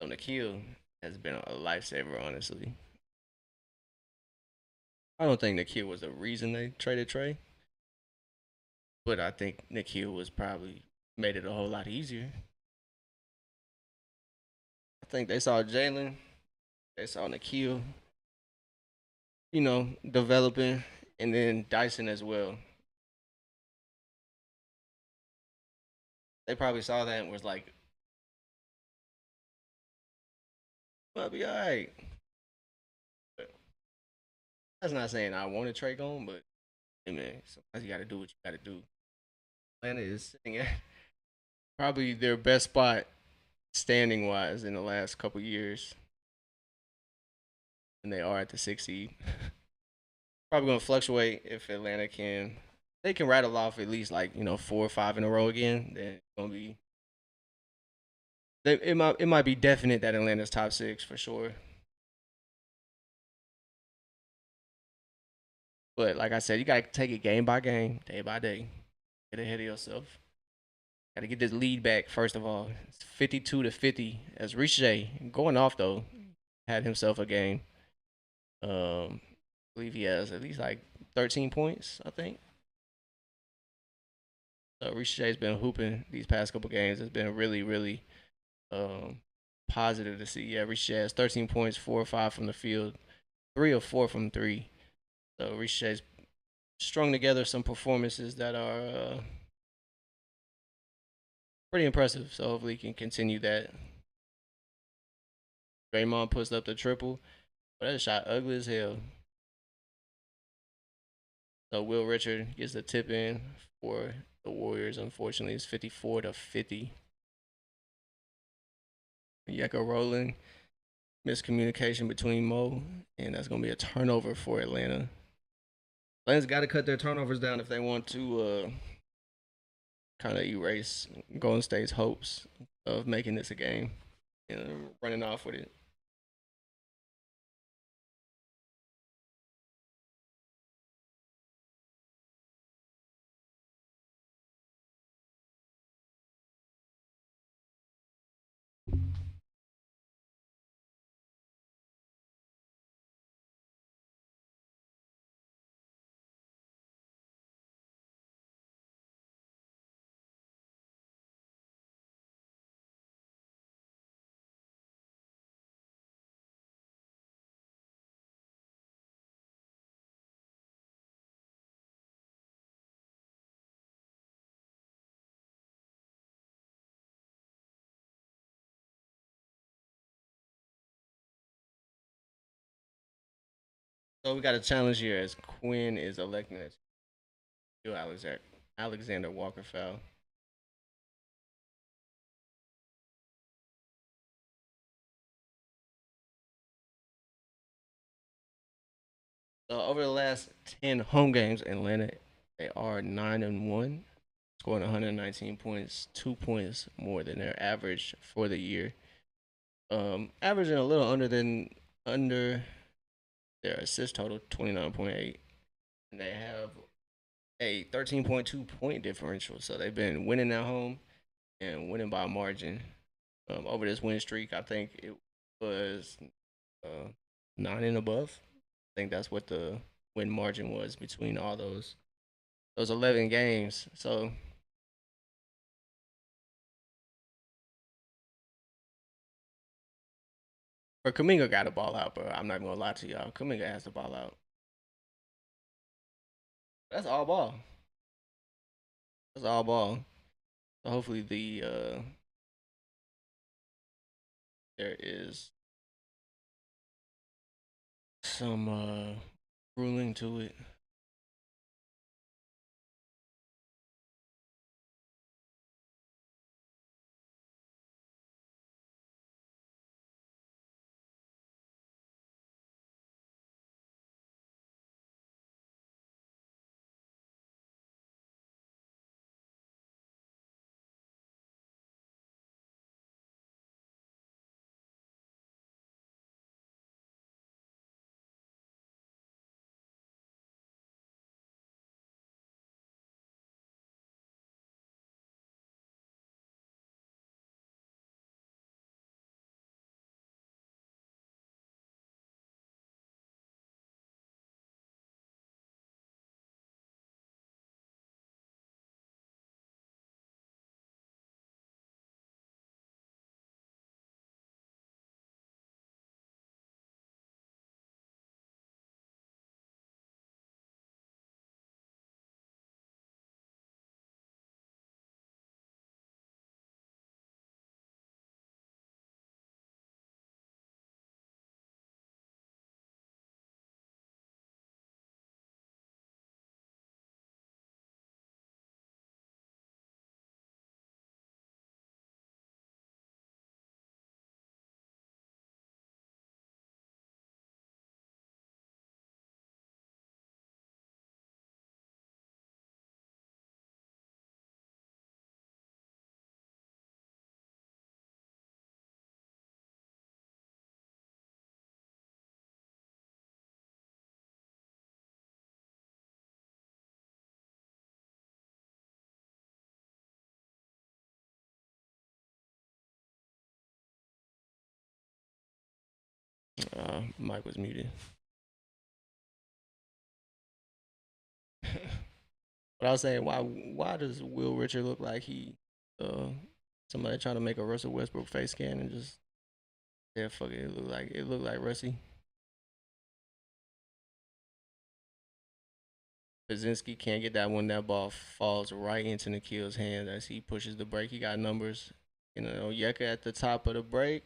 So Nikhil has been a lifesaver, honestly. I don't think Nikhil was the reason they traded Trey, but I think Nikhil was probably made it a whole lot easier. I think they saw Jalen, they saw Nikhil, developing, and then Dyson as well. They probably saw that and was like, "I'll be all right." But that's not saying I wanted Trey gone, but hey man, sometimes you got to do what you got to do. Atlanta is sitting at probably their best spot standing wise in the last couple years, and they are at the 6th seed. Probably gonna fluctuate if Atlanta can. They can rattle off at least like 4 or 5 in a row again. Then it's gonna be It might be definite that Atlanta's top six for sure. But like I said, you gotta take it game by game, day by day. Get ahead of yourself. Gotta get this lead back first of all. It's 52-50 as Riche going off though had himself a game. I believe he has at least like 13 points. I think. So Riche's been hooping these past couple games. It's been really, really um, positive to see. Yeah, Riche has 13 points, 4 or 5 from the field, 3 or 4 from three. So Riche's strung together some performances that are pretty impressive. So hopefully he can continue that. Draymond puts up the triple, but that shot ugly as hell. So Will Richard gets the tip in for the Warriors. Unfortunately, it's 54-50. Yeka rolling, miscommunication between Mo, and that's gonna be a turnover for Atlanta. Atlanta's got to cut their turnovers down if they want to kind of erase Golden State's hopes of making this a game and running off with it. So we got a challenge here as Quinn is electing it to Alexander Walker foul. So over the last 10 home games, Atlanta they are 9-1, scoring 119 points, 2 points more than their average for the year. Averaging a little under their assist total, 29.8, and they have a 13.2 point differential. So they've been winning at home and winning by a margin. Over this win streak, I think it was 9 and above. I think that's what the win margin was between all those 11 games. So for Kaminga got the ball out, bro. I'm not gonna lie to y'all. Kaminga has the ball out. That's all ball. That's all ball. So hopefully there is some ruling to it. my mic was muted. But I was saying, why does Will Richard look like he uh somebody trying to make a Russell Westbrook face scan and just yeah fuck it, it looked like Russie. Bazinski can't get that one. That ball falls right into Nikhil's hand as he pushes the break. He got numbers. You know, Yeka at the top of the break.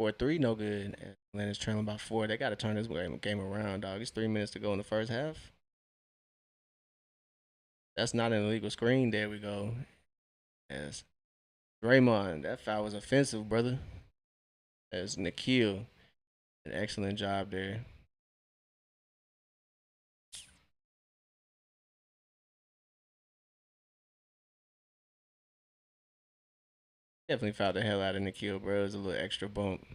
4-3, no good. Atlanta's trailing by 4. They got to turn this game around, dog. It's 3 minutes to go in the first half. That's not an illegal screen. There we go. Yes. Draymond, that foul was offensive, brother. That's Nikhil. An excellent job there. Definitely fouled the hell out of Nikhil, bro. It was a little extra bump.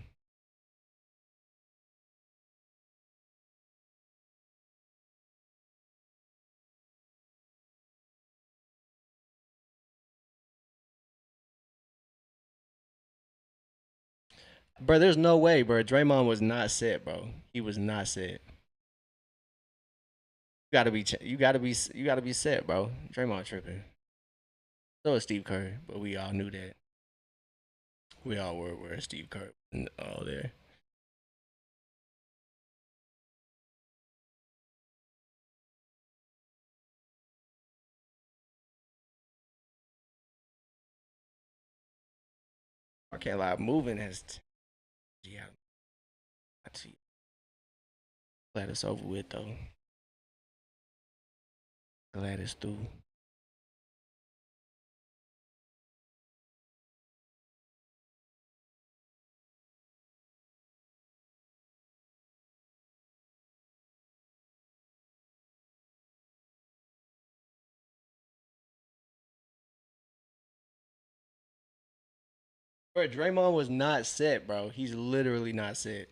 Bro, there's no way, bro. Draymond was not set, bro. He was not set. You gotta be set, bro. Draymond tripping. So is Steve Kerr, but we all knew that. We all were aware of Steve Kerr and all there. I can't lie, moving has yeah. Glad it's over with though. Glad it's through. Bro, Draymond was not set, bro. He's literally not set.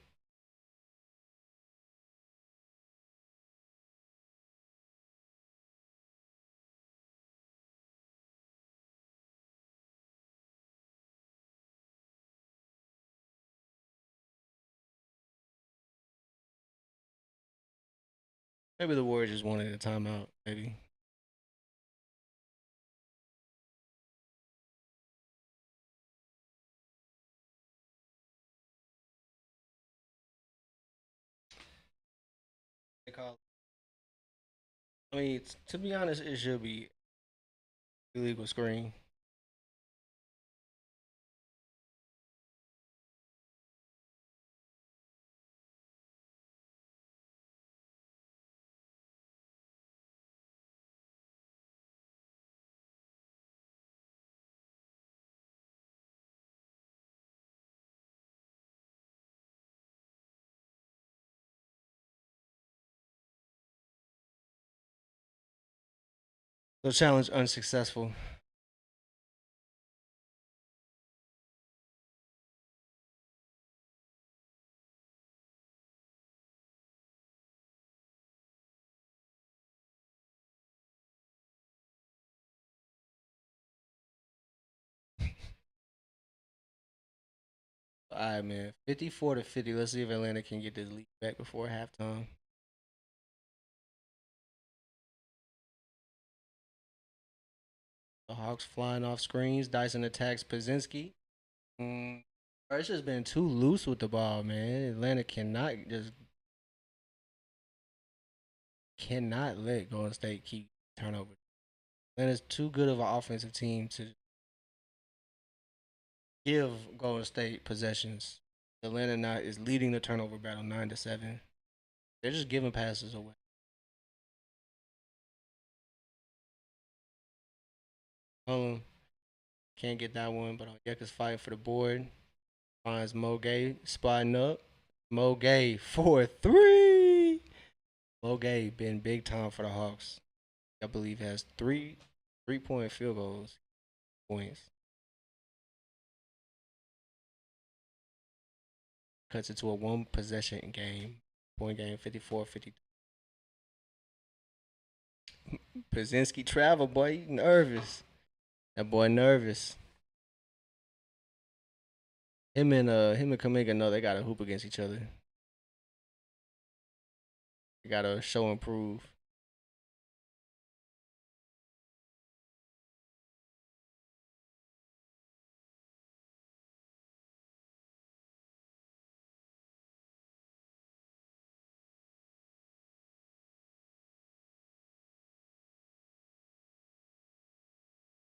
Maybe the Warriors just wanted a timeout. Maybe. They call. I mean, to be honest, it should be illegal screen. So challenge unsuccessful. All right, man. 54-50. Let's see if Atlanta can get this lead back before halftime. The Hawks flying off screens. Dyson attacks Pazinski. It's just been too loose with the ball, man. Atlanta cannot let Golden State keep turnover. Atlanta's too good of an offensive team to give Golden State possessions. Atlanta now is leading the turnover battle 9-7. They're just giving passes away. Can't get that one, but Onyeka's fighting for the board. Finds Mo Gay spotting up. Mo Gay 4-3. Mo Gay been big time for the Hawks. I believe has 3-point field goals points. Cuts it to a one possession game. Point game 54-50. Pazinski travel, boy. You nervous. That boy nervous. Him and Kaminga know they got to hoop against each other. You gotta show and prove.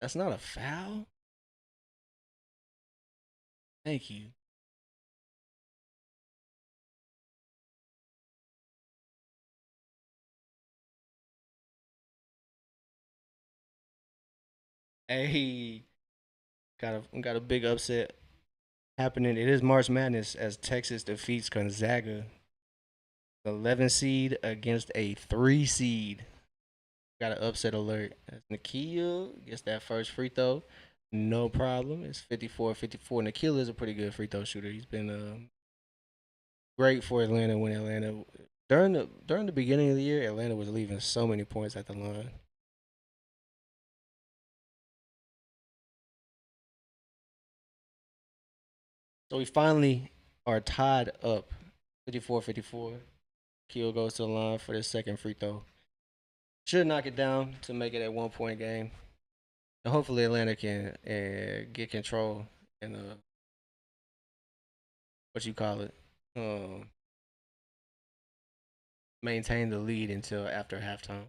That's not a foul. Thank you. Hey, got a big upset happening. It is March Madness as Texas defeats Gonzaga, 11 seed against a 3 seed. Got an upset alert. As Nikhil gets that first free throw. No problem. It's 54-54. Nikhil is a pretty good free throw shooter. He's been great for Atlanta when Atlanta during the beginning of the year, Atlanta was leaving so many points at the line. So we finally are tied up 54-54. Kill goes to the line for the second free throw. Should knock it down to make it a 1 point game. And hopefully Atlanta can get control and what you call it, um, maintain the lead until after halftime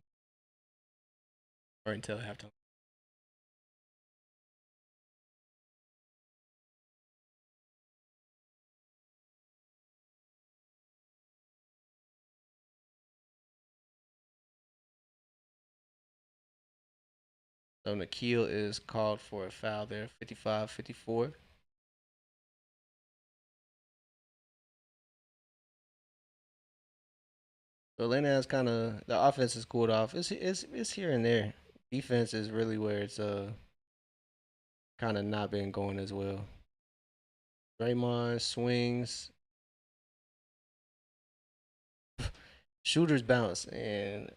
or until halftime. So Nikhil is called for a foul there, 55-54. So Atlanta has kind of the offense is cooled off. It's here and there. Defense is really where it's kind of not been going as well. Draymond swings, shooters bounce, and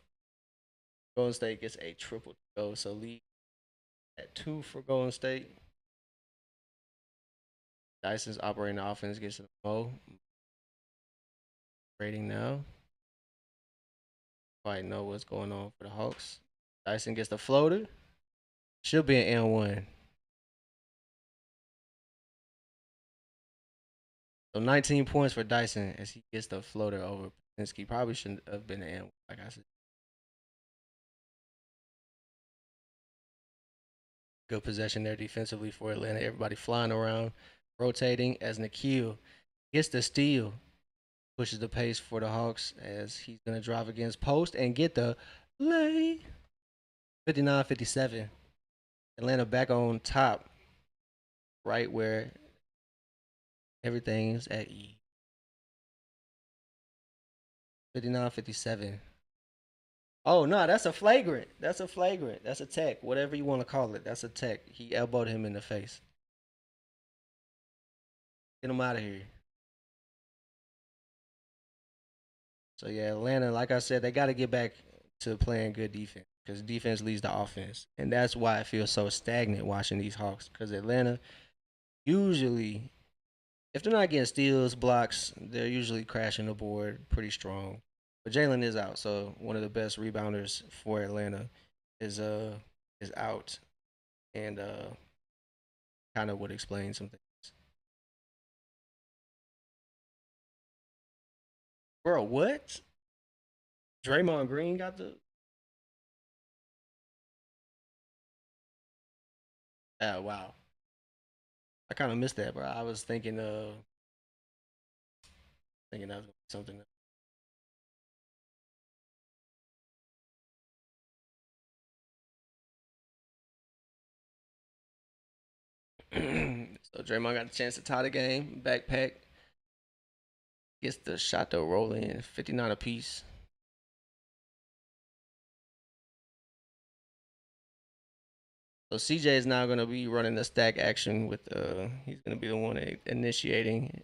Golden State gets a triple to go. So lead at 2 for Golden State. Dyson's operating the offense gets to the Mo. Rating now. Quite know what's going on for the Hawks. Dyson gets the floater. Should be an N1. So 19 points for Dyson as he gets the floater over Pinsky. Probably shouldn't have been an N1, like I said. Good possession there defensively for Atlanta. Everybody flying around, rotating as Nikhil gets the steal. Pushes the pace for the Hawks as he's going to drive against post and get the lay. 59-57. Atlanta back on top, right where everything's at E. 59-57. Oh, no, that's a flagrant. That's a flagrant. That's a tech. Whatever you want to call it. That's a tech. He elbowed him in the face. Get him out of here. So, yeah, Atlanta, like I said, they got to get back to playing good defense because defense leads the offense. And that's why I feel so stagnant watching these Hawks because Atlanta usually, if they're not getting steals, blocks, they're usually crashing the board pretty strong. But Jalen is out, so one of the best rebounders for Atlanta is uh is out, and kind of would explain some things. Bro, what? Draymond Green got the. Oh wow, I kind of missed that, bro. I was thinking that was something. So Draymond got a chance to tie the game. Backpack gets the shot to roll in, 59 apiece. So CJ is now going to be running the stack action with he's going to be the one initiating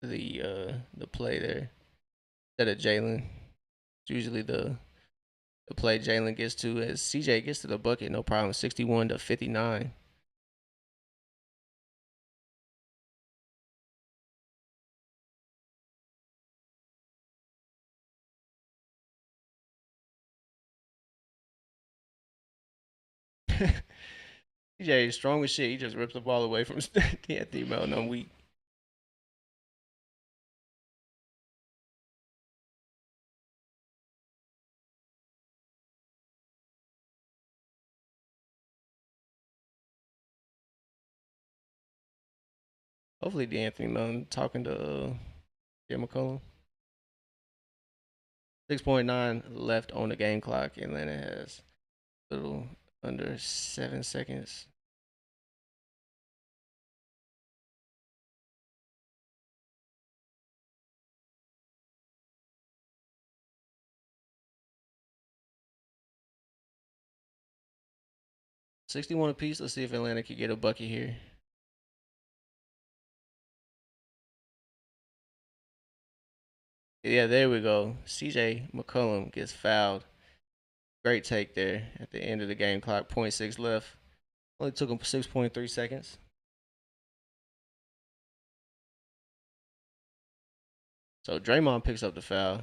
the play there instead of Jalen. It's usually the play Jalen gets to as CJ gets to the bucket, no problem. 61-59. CJ is strong as shit. He just rips the ball away from Anthony Melton. I'm weak. Hopefully, D'Anthony Melton talking to Jim McCollum. 6.9 left on the game clock. Atlanta has a little under 7 seconds. 61 apiece. Let's see if Atlanta can get a bucket here. Yeah, there we go. CJ McCollum gets fouled. Great take there at the end of the game clock. Zero point 0.6 left. Only took him 6.3 seconds. So Draymond picks up the foul.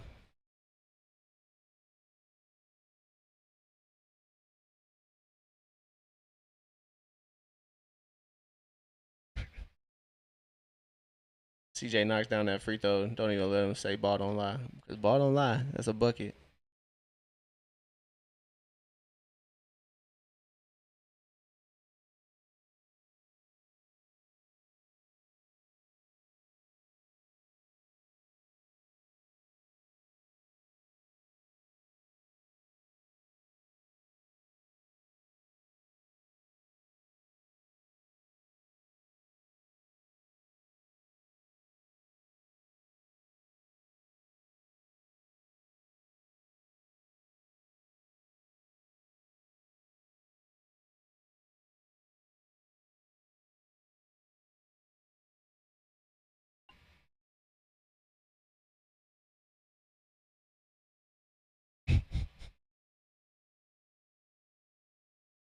CJ knocks down that free throw. Don't even let him say ball don't lie. Because ball don't lie. That's a bucket.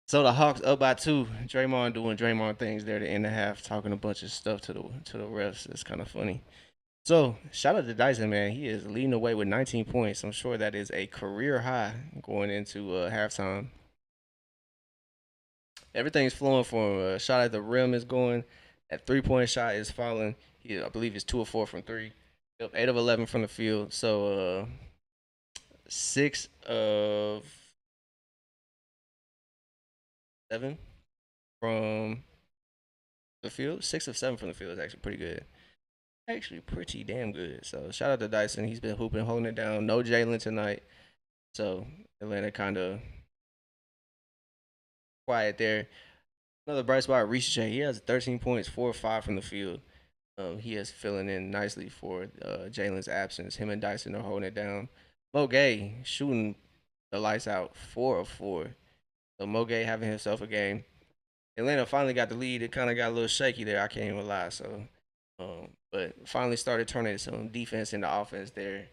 So the Hawks up by two. Draymond doing Draymond things there to end the half, talking a bunch of stuff to the refs. It's kind of funny. So shout out to Dyson, man. He is leading the way with 19 points. I'm sure that is a career high going into halftime. Everything's flowing for him. Shot at the rim is going. That 3 point shot is falling. I believe it's 2 of 4 from three. Yep, 8 of 11 from the field. So 6 of 7 from the field. 6 of 7 from the field is actually pretty good. Actually, pretty damn good. So shout out to Dyson. He's been hooping, holding it down. No Jalen tonight. So Atlanta kind of quiet there. Another bright spot, Reese J. He has 13 points, 4 of 5 from the field. He is filling in nicely for Jalen's absence. Him and Dyson are holding it down. Mo Gay shooting the lights out, 4 of 4. So Mo Gay having himself a game. Atlanta finally got the lead. It kind of got a little shaky there. I can't even lie. So, but finally started turning some defense into offense there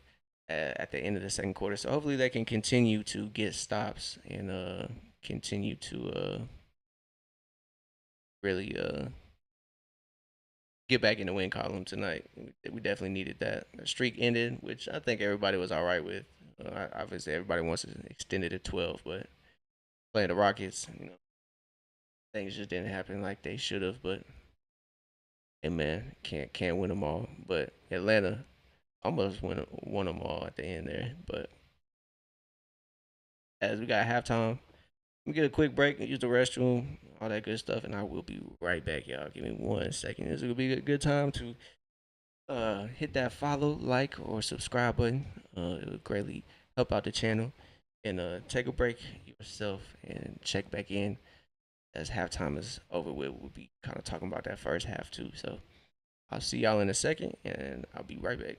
at the end of the second quarter. So hopefully they can continue to get stops and continue to really get back in the win column tonight. We definitely needed that. The streak ended, which I think everybody was all right with. Obviously, everybody wants to extend it to 12, but playing the Rockets, things just didn't happen like they should have. But hey, man, can't win them all. But Atlanta almost won them all at the end there. But as we got halftime, we get a quick break, use the restroom, all that good stuff, and I will be right back, y'all. Give me 1 second. This will be a good time to hit that follow, like, or subscribe button. It would greatly help out the channel. And take a break yourself and check back in as halftime is over with. We'll be kind of talking about that first half too. So I'll see y'all in a second, and I'll be right back.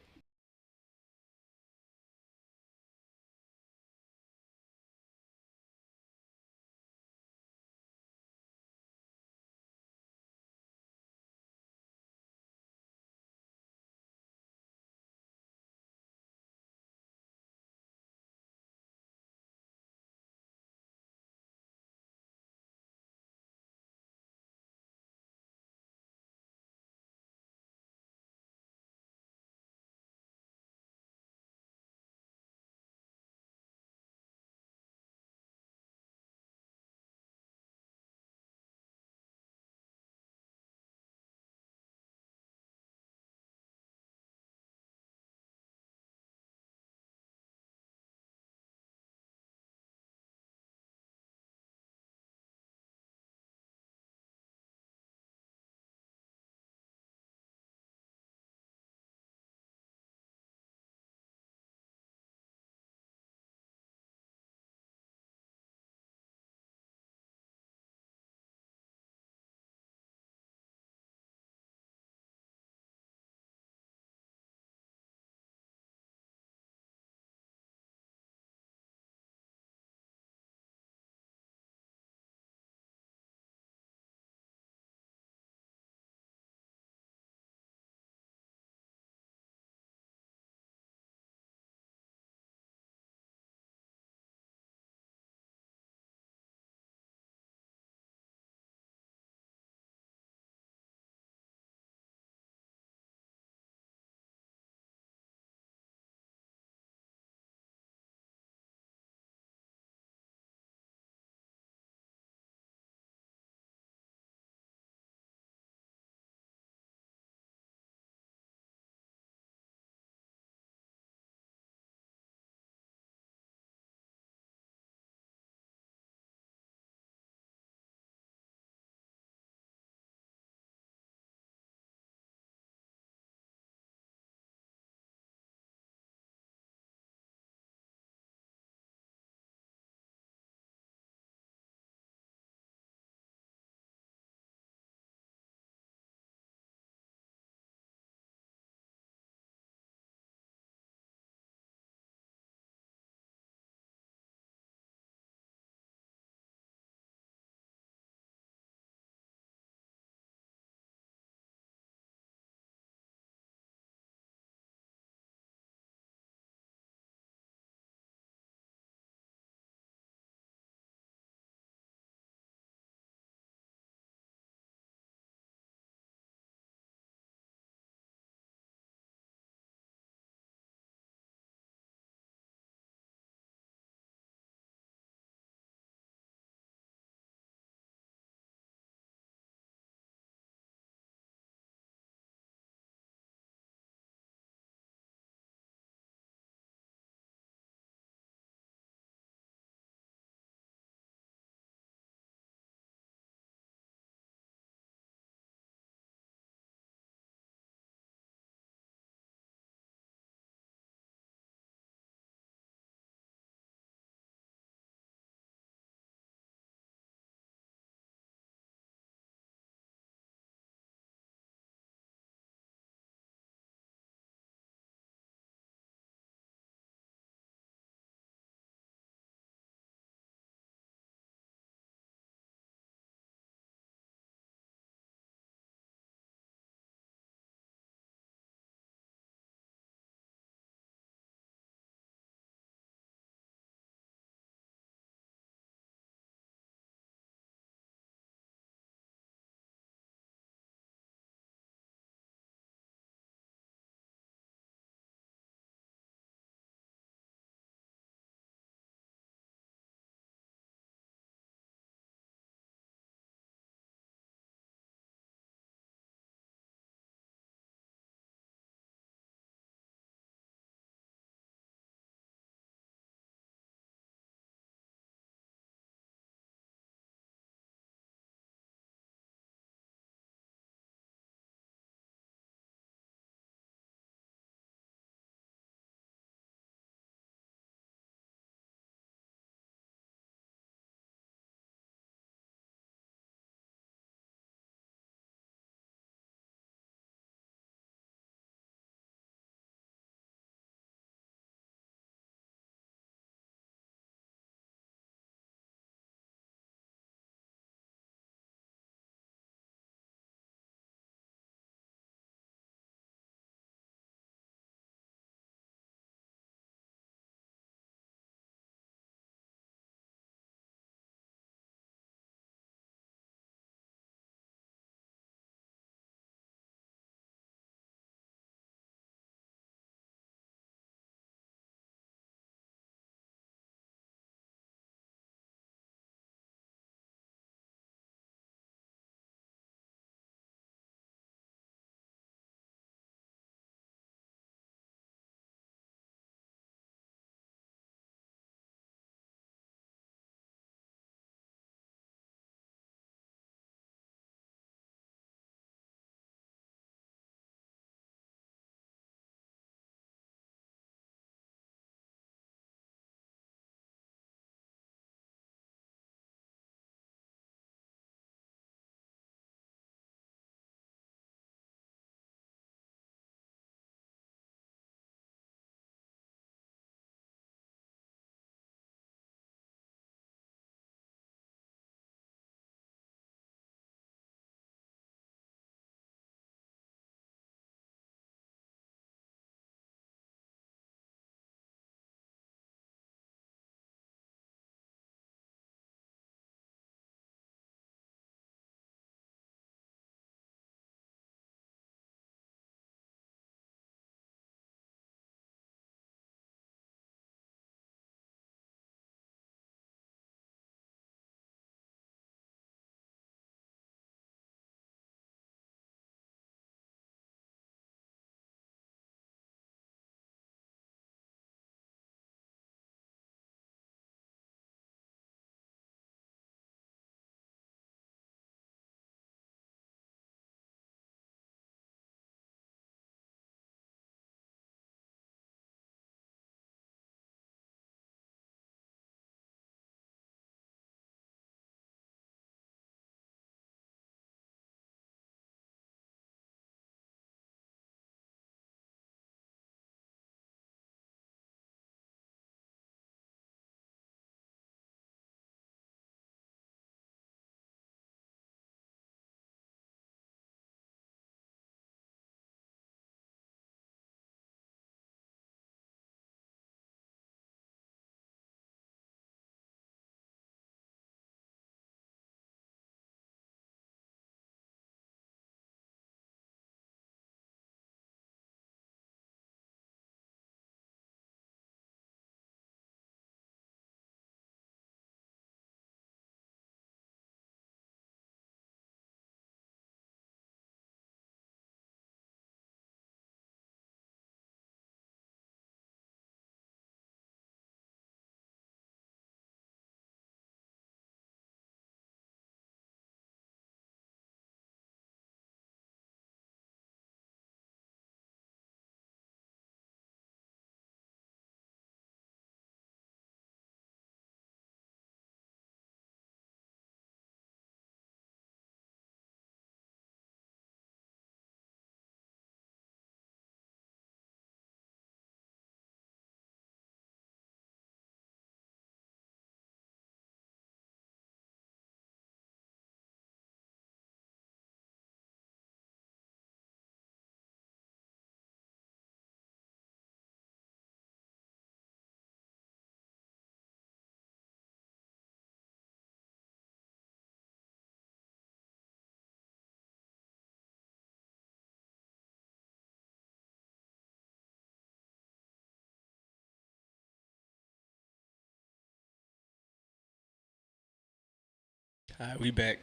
All right, we back.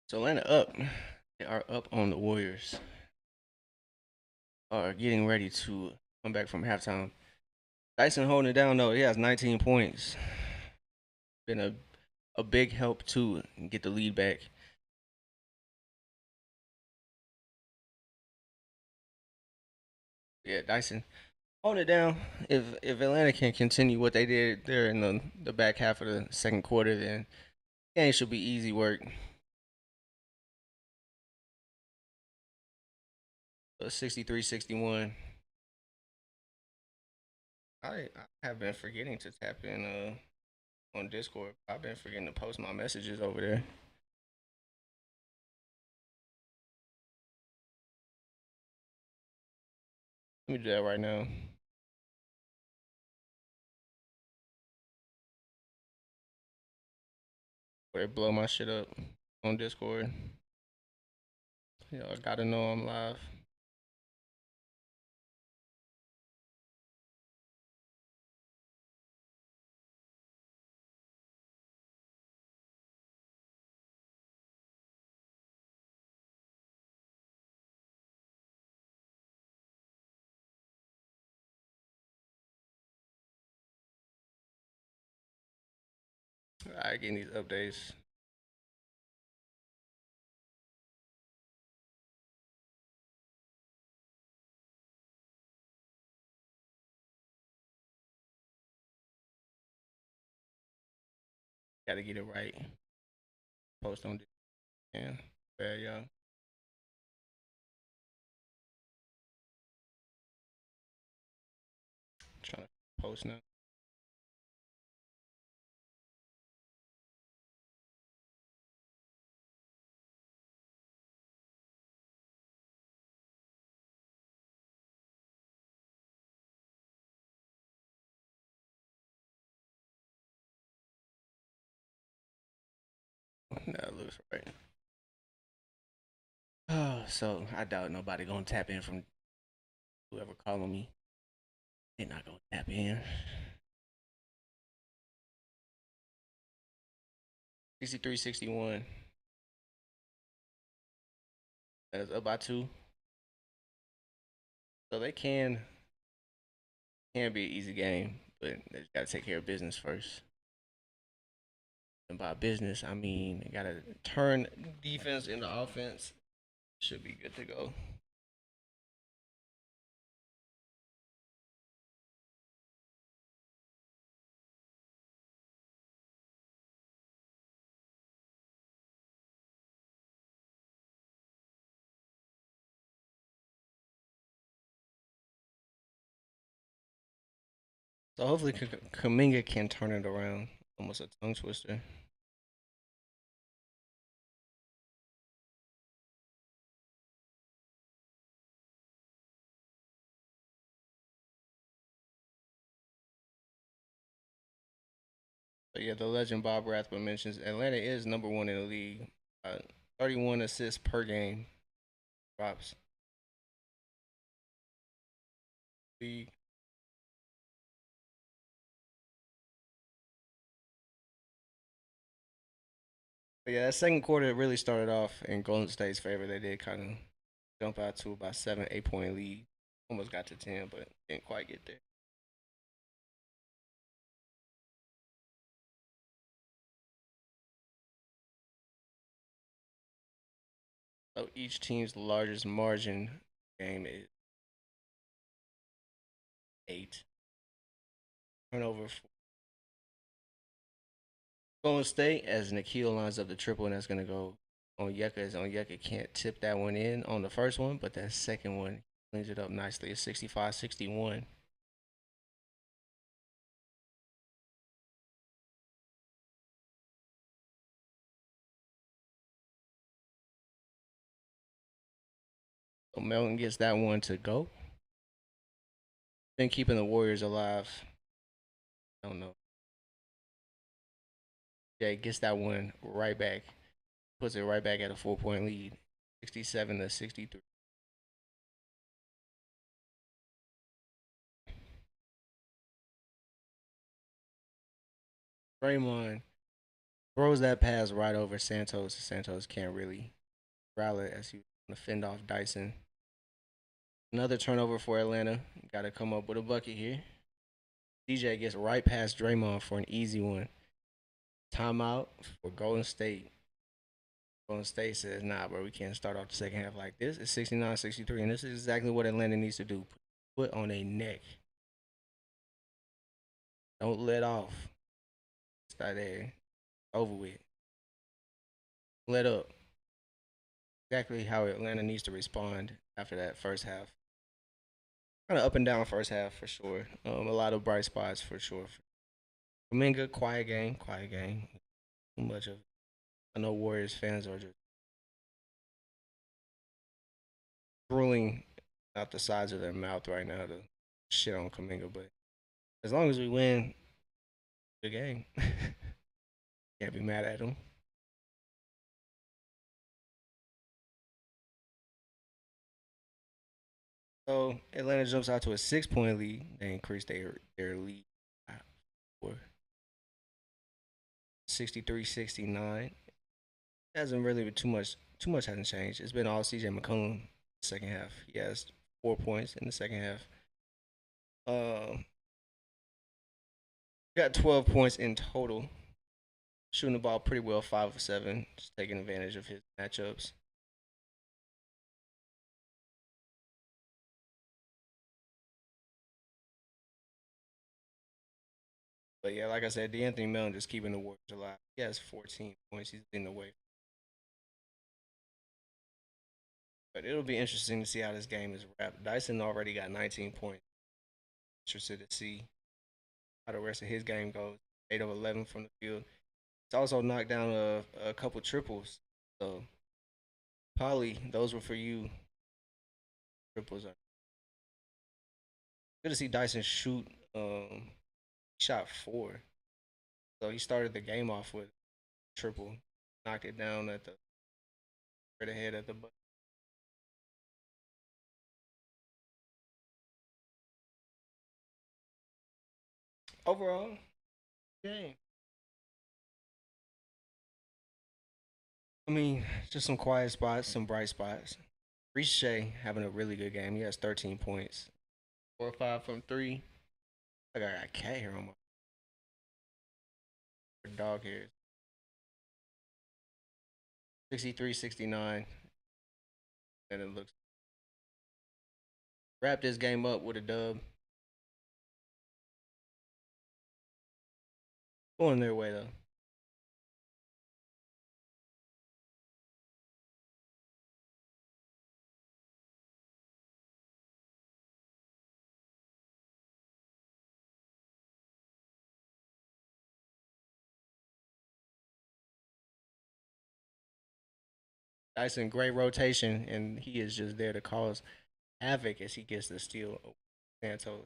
So Atlanta up. They are up on the Warriors. Are getting ready to come back from halftime. Dyson holding it down though. He has 19 points. Been a big help to get the lead back. Yeah, Dyson holding it down. If Atlanta can continue what they did there in the back half of the second quarter, then game should be easy work. 63-61. I have been forgetting to tap in on Discord. I've been forgetting to post my messages over there. Let me do that right now. Where it blow my shit up on Discord. Y'all gotta know I'm live. Alright, getting these updates. Gotta get it right. Post on Discord. Yeah, y'all. Trying to post now. That looks right. Oh, so I doubt nobody gonna tap in from whoever calling me. They're not gonna tap in. 63-61. That is up by two. So they can be an easy game, but they just gotta take care of business first. And by business, I mean they gotta turn defense into offense. Should be good to go. So hopefully Kaminga can turn it around. Almost a tongue twister. But yeah, the legend Bob Rathbun mentions Atlanta is number one in the league. 31 assists per game. Props. League. But yeah, that second quarter really started off in Golden State's favor. They did kind of jump out to about 7, 8 point lead. Almost got to 10, but didn't quite get there. So each team's largest margin game is 8. Turnover for Golden State as Nikhil lines up the triple, and that's gonna go on Yucca. As Onyeka can't tip that one in on the first one, but that second one cleans it up nicely. It's 65-61. So Melton gets that one to go. Been keeping the Warriors alive. I don't know. Jay gets that one right back. Puts it right back at a 4 point lead. 67-63. Draymond throws that pass right over Santos. Santos can't really rally it as he want to fend off Dyson. Another turnover for Atlanta. Got to come up with a bucket here. DJ gets right past Draymond for an easy one. Timeout for Golden State. Golden State says, nah, bro, we can't start off the second half like this. It's 69-63, and this is exactly what Atlanta needs to do. Put on a neck. Don't let off. Start there. Over with. Let up. Exactly how Atlanta needs to respond after that first half. Kind of up and down first half for sure. A lot of bright spots for sure. Kuminga, quiet game, quiet game. Too much of it. I know Warriors fans are just drooling out the sides of their mouth right now to shit on Kuminga, but as long as we win the game, can't be mad at them. So Atlanta jumps out to a 6 point lead. They increase their lead for 63-69. Hasn't really been too much. Too much hasn't changed. It's been all CJ McCollum second half. He has 4 points in the second half. Got 12 points in total. Shooting the ball pretty well, 5 of 7, just taking advantage of his matchups. But yeah, like I said, D'Anthony Melton just keeping the Warriors alive. He has 14 points. He's in the way. But it'll be interesting to see how this game is wrapped. Dyson already got 19 points. Interested to see how the rest of his game goes. 8 of 11 from the field. It's also knocked down a couple triples. So, Polly, those were for you. Triples are good to see Dyson shoot. Shot 4. So he started the game off with triple, knocked it down at the right ahead at the butt. Overall, game. I mean, just some quiet spots, some bright spots. Riche having a really good game. He has 13 points, 4 or 5 from three. I got a cat here on my dog here. 63-69, and it looks wrap this game up with a dub. Going their way though. Dyson, great rotation, and he is just there to cause havoc as he gets the steal over Santos.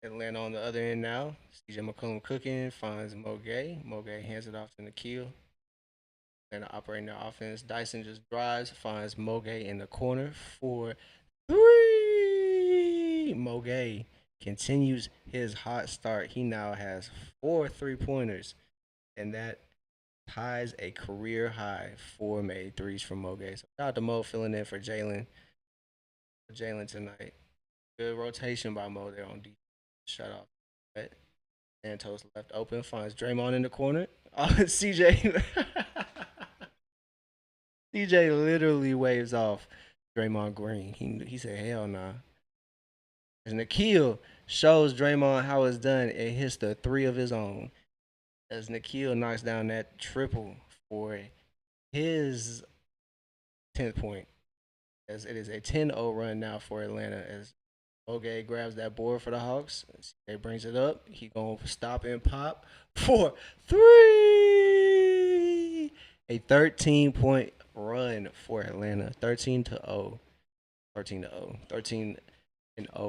Atlanta on the other end now. CJ McCollum cooking, finds Mogay. Mogay hands it off to Nikhil. And operating the offense. Dyson just drives, finds Mogay in the corner for 3. Mogay continues his hot start. He now has 4 3 pointers, and that ties a career high 4 made threes from Mogay. So shout out to Mo filling in for Jalen tonight. Good rotation by Mo there on defense. Shut off. Right. Santos left open, finds Draymond in the corner. Oh, CJ. CJ literally waves off Draymond Green. He said, hell nah. As Nikhil shows Draymond how it's done, it hits the 3 of his own. As Nikhil knocks down that triple for his 10th point. As it is a 10-0 run now for Atlanta as Oge grabs that board for the Hawks. He brings it up. He gonna stop and pop for 3. A 13-point run for Atlanta. 13-0. 13-0. 13-0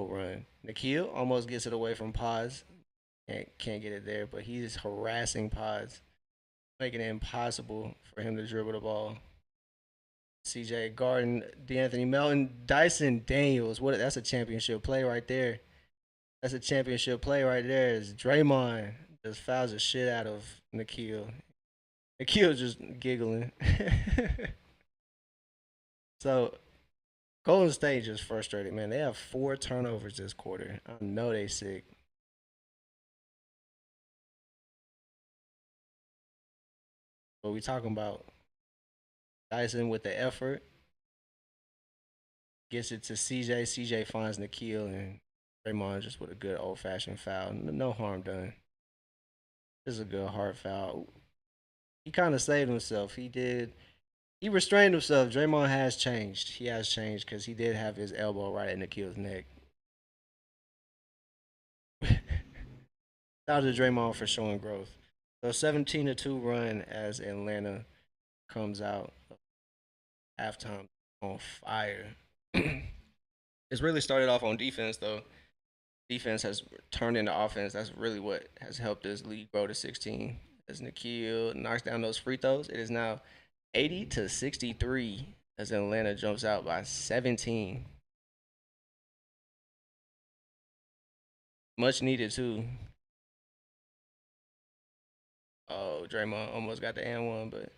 run. Nikhil almost gets it away from Paz. Can't get it there, but he's harassing Paz, making it impossible for him to dribble the ball. CJ Garden, D'Anthony Melton, Dyson Daniels. That's a championship play right there. That's a championship play right there. Is Draymond just fouls the shit out of Nikhil. Nikhil just giggling. So Golden State just frustrated, man. They have 4 turnovers this quarter. I know they sick. But we talking about Dyson with the effort, gets it to CJ. CJ finds Nikhil and Draymond just with a good old fashioned foul. No harm done. Just a good hard foul. He kind of saved himself. He did. He restrained himself. Draymond has changed. He has changed because he did have his elbow right at Nikhil's neck. Shout out to Draymond for showing growth. So 17-2 run as Atlanta comes out halftime on fire. It's really started off on defense though. Defense has turned into offense. That's really what has helped this league grow to 16. As Nikhil knocks down those free throws, it is now 80-63 as Atlanta jumps out by 17. Much needed too. Oh, Draymond almost got the and one, but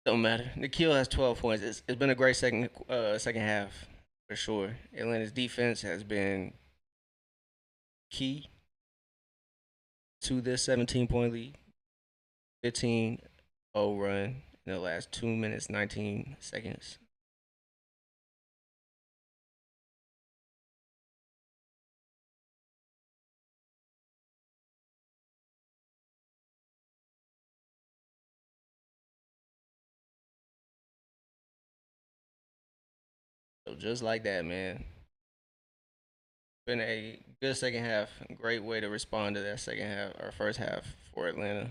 don't matter. Nikhil has 12 points. It's been a great second half for sure. Atlanta's defense has been key to this 17-point lead. 15-0 run in the last 2 minutes 19 seconds. So just like that, man. Been a good second half. Great way to respond to that second half or first half for Atlanta.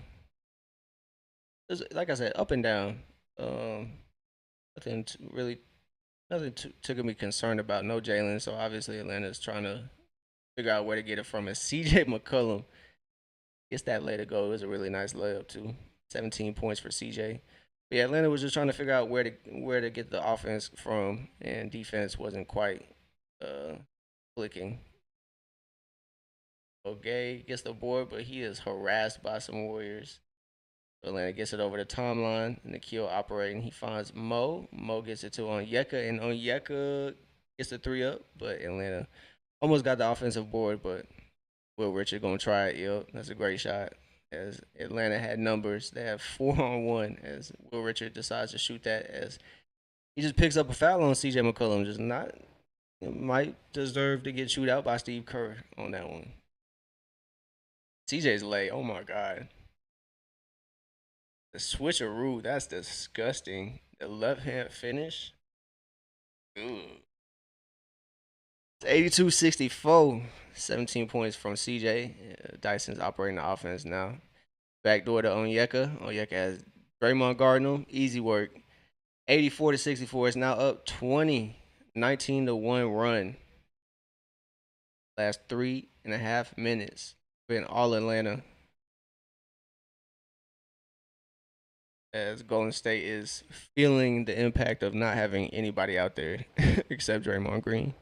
Like I said, up and down. Um, nothing to, really, nothing to be concerned about. No Jalen, so obviously Atlanta's trying to figure out where to get it from. And CJ McCollum gets that lay to go. It was a really nice layup too. 17 points for CJ. But yeah, Atlanta was just trying to figure out where to get the offense from, and defense wasn't quite clicking. Okay, gets the board, but he is harassed by some Warriors. Atlanta gets it over the timeline. Nikhil operating. He finds Mo. Mo gets it to Onyeka, and Onyeka gets the three up, but Atlanta almost got the offensive board, but Will Richard gonna try it. Yep, that's a great shot. As Atlanta had numbers, they have 4-on-1. As Will Richard decides to shoot that, as he just picks up a foul on C.J. McCollum, just not might deserve to get chewed out by Steve Kerr on that one. CJ's late. Oh my god. The switcheroo, that's disgusting. The left hand finish. Ooh. It's 82-64. 17 points from CJ. Dyson's operating the offense now. Backdoor to Onyeka. Onyeka has Draymond guarding him. Easy work. 84-64. It's now up 20. 19-1 run. Last 3.5 minutes. Been all Atlanta. As Golden State is feeling the impact of not having anybody out there except Draymond Green.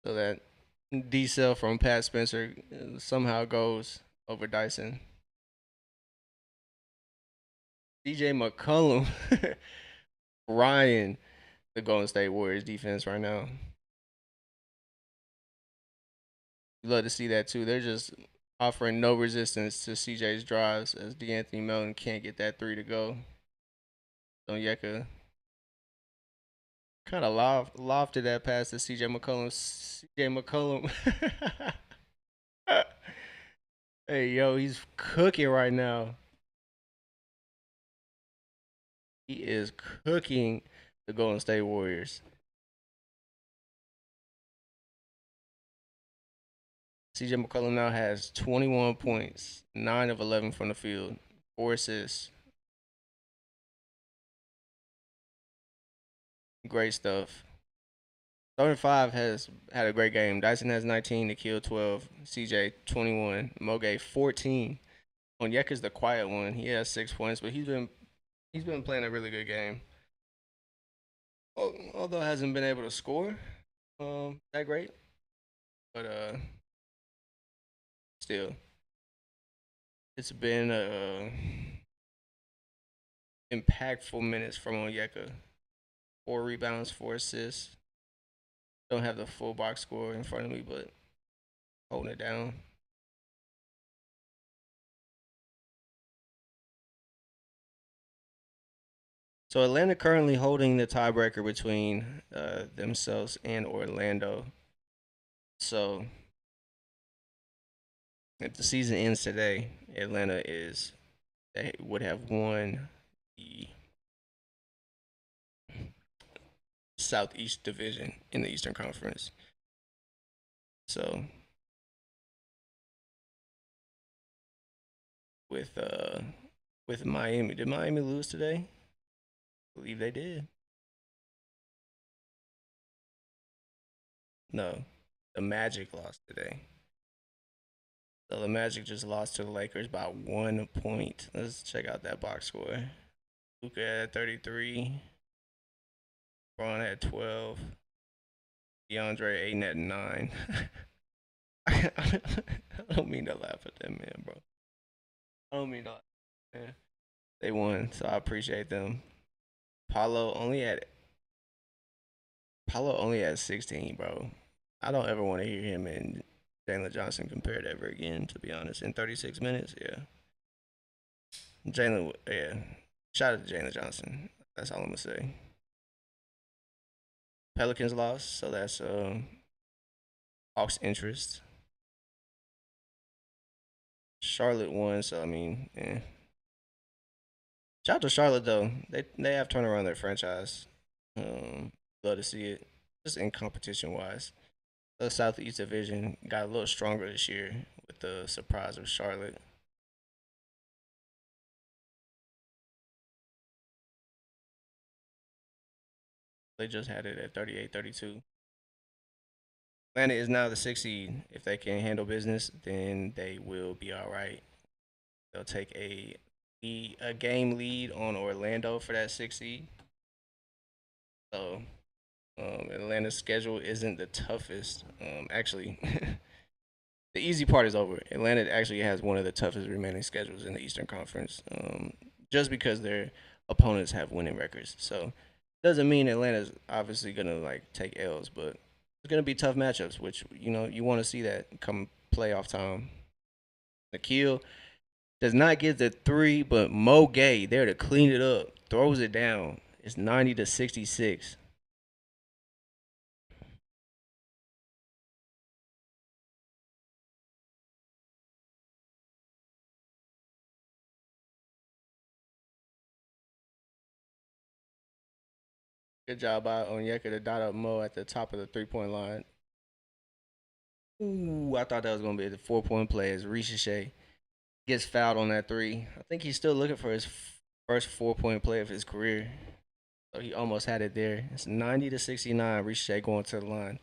So that D cell from Pat Spencer somehow goes over Dyson. DJ McCollum, Ryan, the Golden State Warriors defense right now. You love to see that too. They're just offering no resistance to CJ's drives as DeAnthony Melton can't get that three to go. Onyeka kind of lofted that pass to CJ McCollum. CJ McCollum. Hey, yo, he's cooking right now. He is cooking the Golden State Warriors. CJ McCollum now has 21 points, 9 of 11 from the field, 4 assists. Great stuff. 35 has had a great game. Dyson has 19, Nikhil 12, CJ 21, Moge 14. Onyeka's the quiet one. He has 6 points, but he's been playing a really good game. Although hasn't been able to score, that great, but still, it's been impactful minutes from Onyeka. 4 rebounds, 4 assists. Don't have the full box score in front of me, but holding it down. So Atlanta currently holding the tiebreaker between themselves and Orlando. So if the season ends today, Atlanta is they would have won the Southeast Division in the Eastern Conference. So with with Miami, did Miami lose today? I believe they did. No, the Magic lost today. So the Magic just lost to the Lakers by 1 point. Let's check out that box score. Luka at 33, Braun at 12, DeAndre Ayton at 9. I don't mean to laugh at that man, bro. I don't mean to laugh. Man. They won, so I appreciate them. Paulo only at Paulo only at 16, bro. I don't ever want to hear him and Jalen Johnson compared ever again. To be honest, in 36 minutes, yeah. Jalen, yeah. Shout out to Jalen Johnson. That's all I'm gonna say. Pelicans lost, so that's Hawks interest. Charlotte won, so I mean, yeah. Shout out to Charlotte though. They have turned around their franchise. Love to see it. Just in competition wise. The Southeast Division got a little stronger this year with the surprise of Charlotte. They just had it at 38, 32. Atlanta is now the 6th seed. If they can handle business, then they will be all right. They'll take a game lead on Orlando for that 6th seed. So Atlanta's schedule isn't the toughest. Actually, the easy part is over. Atlanta actually has one of the toughest remaining schedules in the Eastern Conference, just because their opponents have winning records. So doesn't mean Atlanta's obviously gonna like take L's, but it's gonna be tough matchups, which you want to see that come playoff time. Nikhil does not get the three, but Mo Gay there to clean it up, throws it down. It's 90 to 66. Good job by Onyeka to dot up Mo at the top of the 3 point line. Ooh, I thought that was gonna be the 4 point play as Ricochet gets fouled on that three. I think he's still looking for his first 4 point play of his career. So he almost had it there. It's 90 to 69. Ricochet going to the line.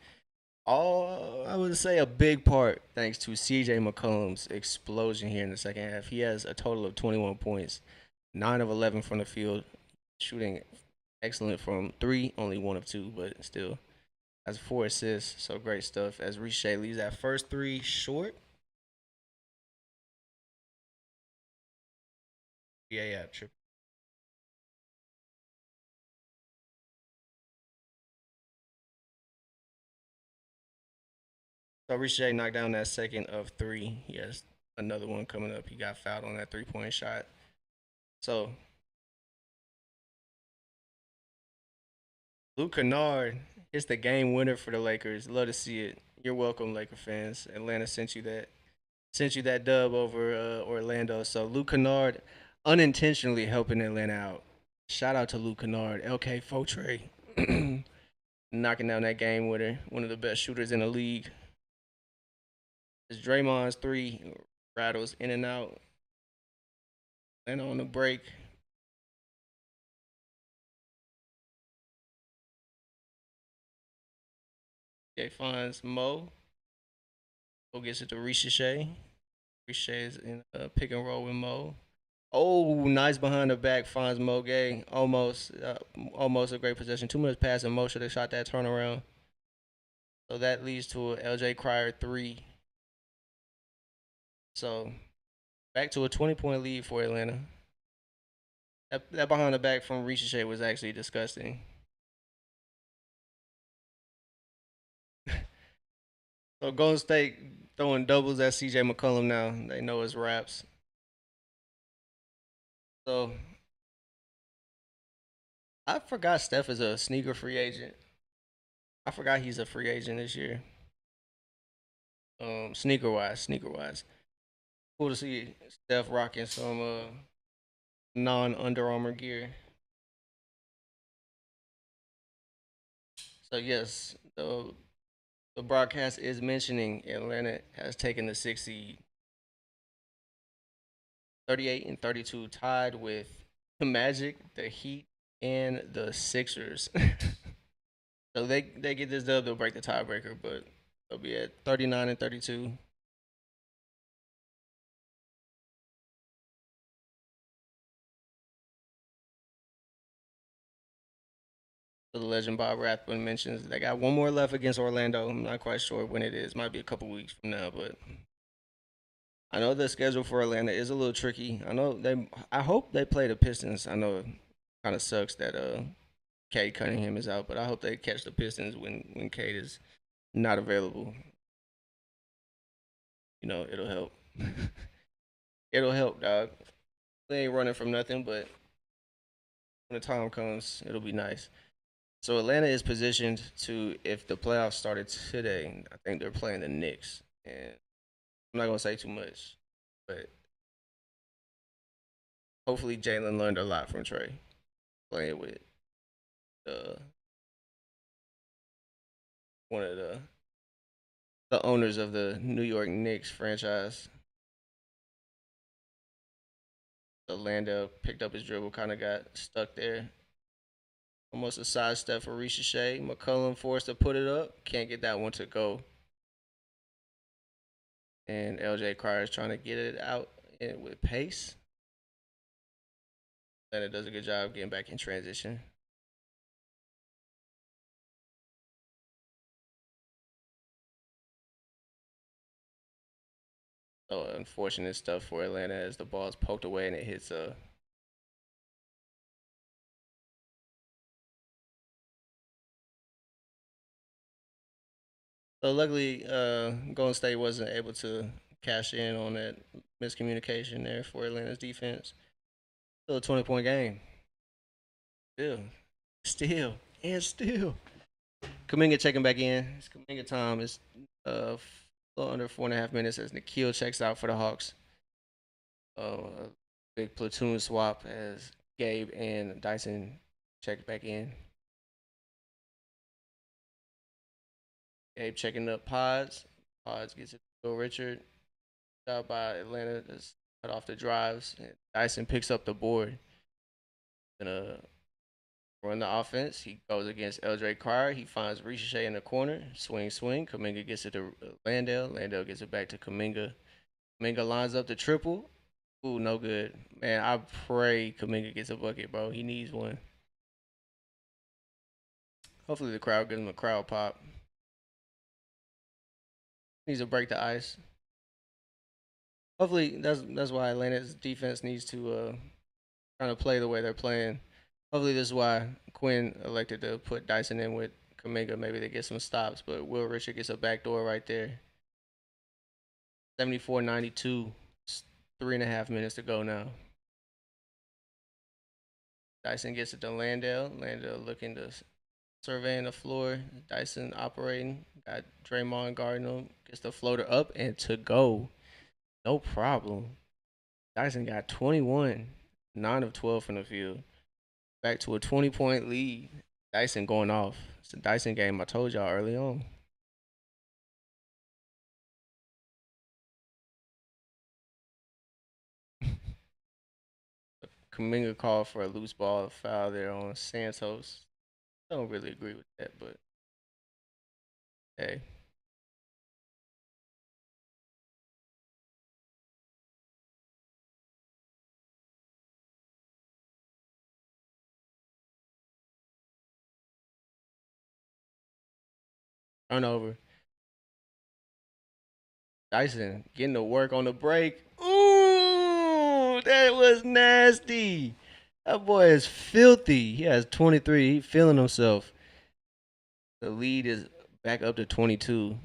All I would say a big part thanks to CJ McCollum's explosion here in the second half. He has a total of 21 points, 9 of 11 from the field, shooting excellent from three, only 1 of 2, but still has 4 assists. So great stuff. As Ricochet leaves that first three short. Yeah, trip. So Ricochet knocked down that second of three. He has another one coming up. He got fouled on that 3 point shot. So Luke Kennard is the game winner for the Lakers. Love to see it. You're welcome, Laker fans. Atlanta sent you that dub over Orlando. So Luke Kennard unintentionally helping Atlanta out. Shout out to Luke Kennard, LK Fotre, knocking down that game winner. One of the best shooters in the league. As Draymond's three rattles in and out. And on the break, Jay finds Mo. Mo gets it to Ricochet. Ricochet is in a pick and roll with Mo. Oh, nice behind the back finds Mo Gay. Almost a great possession. 2 minutes passing. Mo should have shot that turnaround. So that leads to a LJ Cryer 3. So back to a 20-point lead for Atlanta. That behind the back from Ricochet was actually disgusting. So Golden State throwing doubles at CJ McCollum now. They know his raps. So I forgot Steph is a sneaker free agent. I forgot he's a free agent this year. Sneaker wise. Cool to see Steph rocking some non Under Armour gear. So yes, the broadcast is mentioning Atlanta has taken the 6th seed, 38 and 32, tied with the Magic, the Heat, and the Sixers. So they get this dub, they'll break the tiebreaker, but they'll be at 39 and 32. So the legend Bob Rathbun mentions they got one more left against Orlando. I'm not quite sure when it is. Might be a couple weeks from now, but I know the schedule for Atlanta is a little tricky. I know they. I hope they play the Pistons. I know it kind of sucks that Cade Cunningham is out, but I hope they catch the Pistons when Cade is not available. You know, it'll help. It'll help, dog. They ain't running from nothing, but when the time comes, it'll be nice. So Atlanta is positioned to, if the playoffs started today, I think they're playing the Knicks, and I'm not gonna say too much, but hopefully Jalen learned a lot from Trey playing with uh, one of the owners of the New York Knicks franchise. Landale picked up his dribble, kind of got stuck there. Almost a sidestep for Ricochet. McCollum forced to put it up. Can't get that one to go. And LJ Cryer is trying to get it out with pace. Atlanta does a good job getting back in transition. So unfortunate stuff for Atlanta as the ball's poked away and it hits a. So luckily, Golden State wasn't able to cash in on that miscommunication there for Atlanta's defense. Still a 20-point game. Still, still. Kaminga checking back in. It's Kaminga time. It's a little under 4.5 minutes as Nikhil checks out for the Hawks. A big platoon swap as Gabe and Dyson check back in. Gabe checking up Pods. Pods gets it to Bill Richard. Job by Atlanta to cut off the drives. And Dyson picks up the board. Gonna run the offense. He goes against LJ Cryer. He finds Ricochet in the corner. Swing, swing. Kaminga gets it to Landale. Landale gets it back to Kaminga. Kaminga lines up the triple. Ooh, no good. Man, I pray Kaminga gets a bucket, bro. He needs one. Hopefully the crowd gives him a crowd pop. Needs to break the ice. Hopefully that's why Atlanta's defense needs to kind of play the way they're playing. Hopefully this is why Quinn elected to put Dyson in with Kaminga. Maybe they get some stops, but Will Richard gets a backdoor right there. 74-92. 3.5 minutes to go now. Dyson gets it to Landale. Landale looking to surveying the floor. Dyson operating. Got Draymond guarding him. Gets the floater up and to go. No problem. Dyson got 21. 9 of 12 from the field. Back to a 20-point lead. Dyson going off. It's a Dyson game. I told y'all early on. Kaminga called for a loose ball foul there on Santos. I don't really agree with that, but hey. Turnover. Dyson getting to work on the break. Ooh, that was nasty. That boy is filthy. He has 23. He feeling himself. The lead is back up to 22.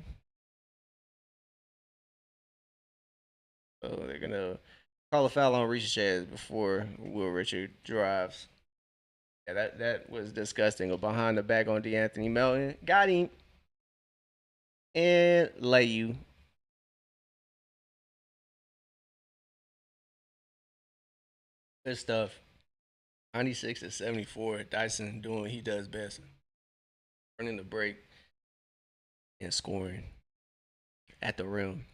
So they're gonna call a foul on Ricochet before Will Richard drives. Yeah, that was disgusting. A behind the back on D'Anthony Melton. Got him. And lay you. Good stuff. 96 to 74. Dyson doing what he does best. Running the break and scoring at the rim.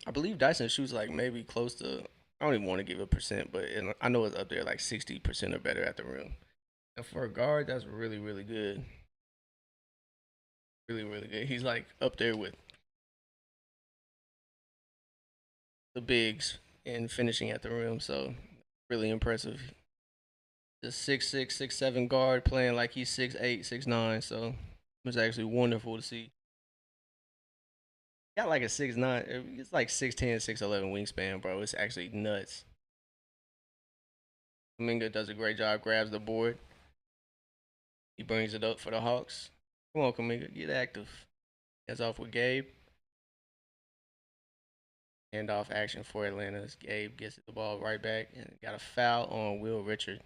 I believe Dyson shoots like maybe close to, I don't even want to give a percent, but I know it's up there like 60% or better at the rim. And for a guard, that's really, really good. Really, really good. He's like up there with the bigs in finishing at the rim. So really impressive. The 6'6", 6'7" guard playing like he's 6'8", 6'9". So it was actually wonderful to see. Got like a 6'9". It's like 6'10", 6'11" wingspan, bro. It's actually nuts. Kuminga does a great job, grabs the board. He brings it up for the Hawks. Come on, Kuminga, get active. Hands off with Gabe. Hand off action for Atlanta. Gabe gets the ball right back and got a foul on Will Richard.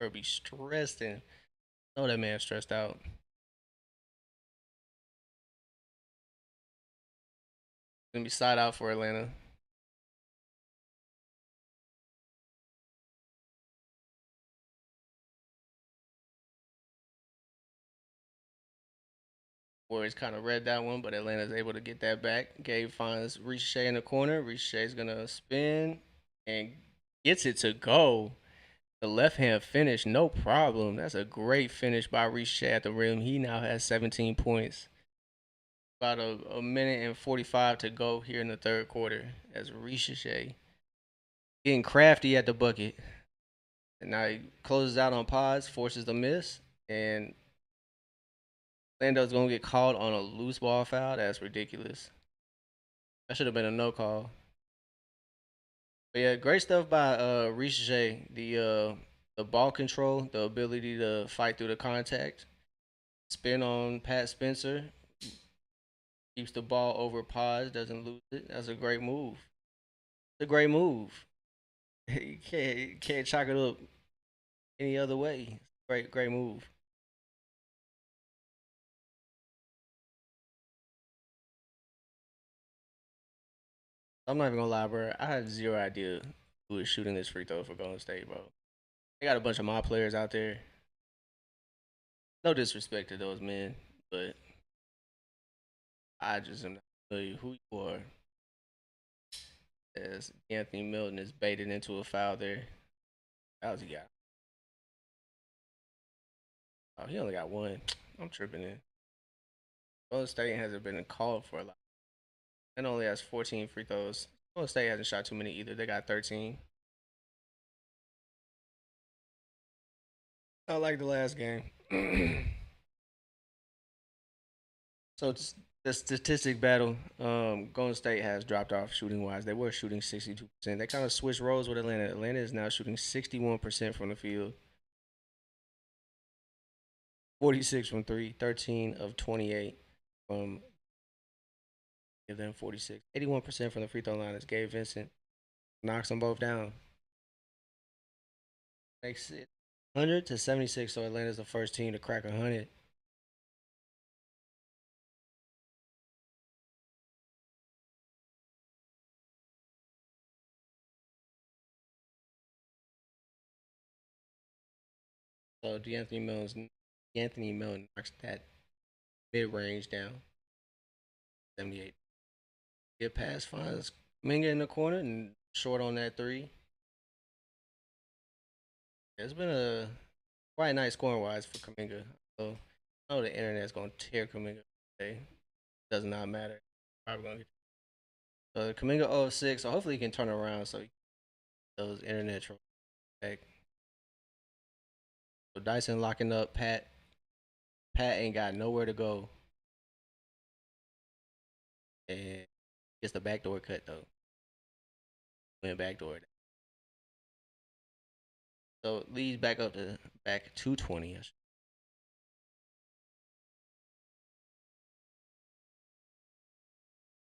Or be stressed and know that man stressed out. Gonna be side out for Atlanta. Warriors kind of read that one, but Atlanta's able to get that back. Gabe finds Ricochet in the corner. Ricochet's gonna spin and gets it to go. The left hand finish, no problem. That's a great finish by Ricochet at the rim. He now has 17 points. About a minute and 45 to go here in the third quarter as Ricochet getting crafty at the bucket. And now he closes out on pods, forces the miss, and Lando's gonna get called on a loose ball foul. That's ridiculous. That should have been a no call. But yeah, great stuff by Ricochet. The ball control, the ability to fight through the contact, spin on Pat Spencer, keeps the ball over pods, doesn't lose it. That's a great move. It's a great move. You can't chalk it up any other way. Great move. I'm not even gonna lie, bro. I had zero idea who was shooting this free throw for Golden State, bro. They got a bunch of my players out there. No disrespect to those men, but I just am not tell you who you are. As Anthony Milton is baited into a foul there. How's he got? Oh, he only got one. I'm tripping in. Golden State hasn't been called for a lot. And only has 14 free throws. Golden State hasn't shot too many either. They got 13. Not like the last game. So the statistic battle, Golden State has dropped off shooting wise. They were shooting 62%. They kind of switched roles with Atlanta. Atlanta is now shooting 61% from the field, 46 from three, 13 of 28 from give them 46. 81% from the free throw line is Gabe Vincent. Knocks them both down. Makes it 100 to 76. So Atlanta's the first team to crack 100. So D'Anthony Melton knocks that mid range down. 78. Get pass finds Minga in the corner and short on that three. It's been a quite nice scoring wise for Kaminga. So I know the internet's gonna tear Kaminga today. Does not matter. Probably gonna get Kaminga 0-6, so hopefully he can turn around so those internet troubles back. So Dyson locking up Pat. Pat ain't got nowhere to go. And gets the backdoor cut though. Went backdoor. So leads back up to back 220.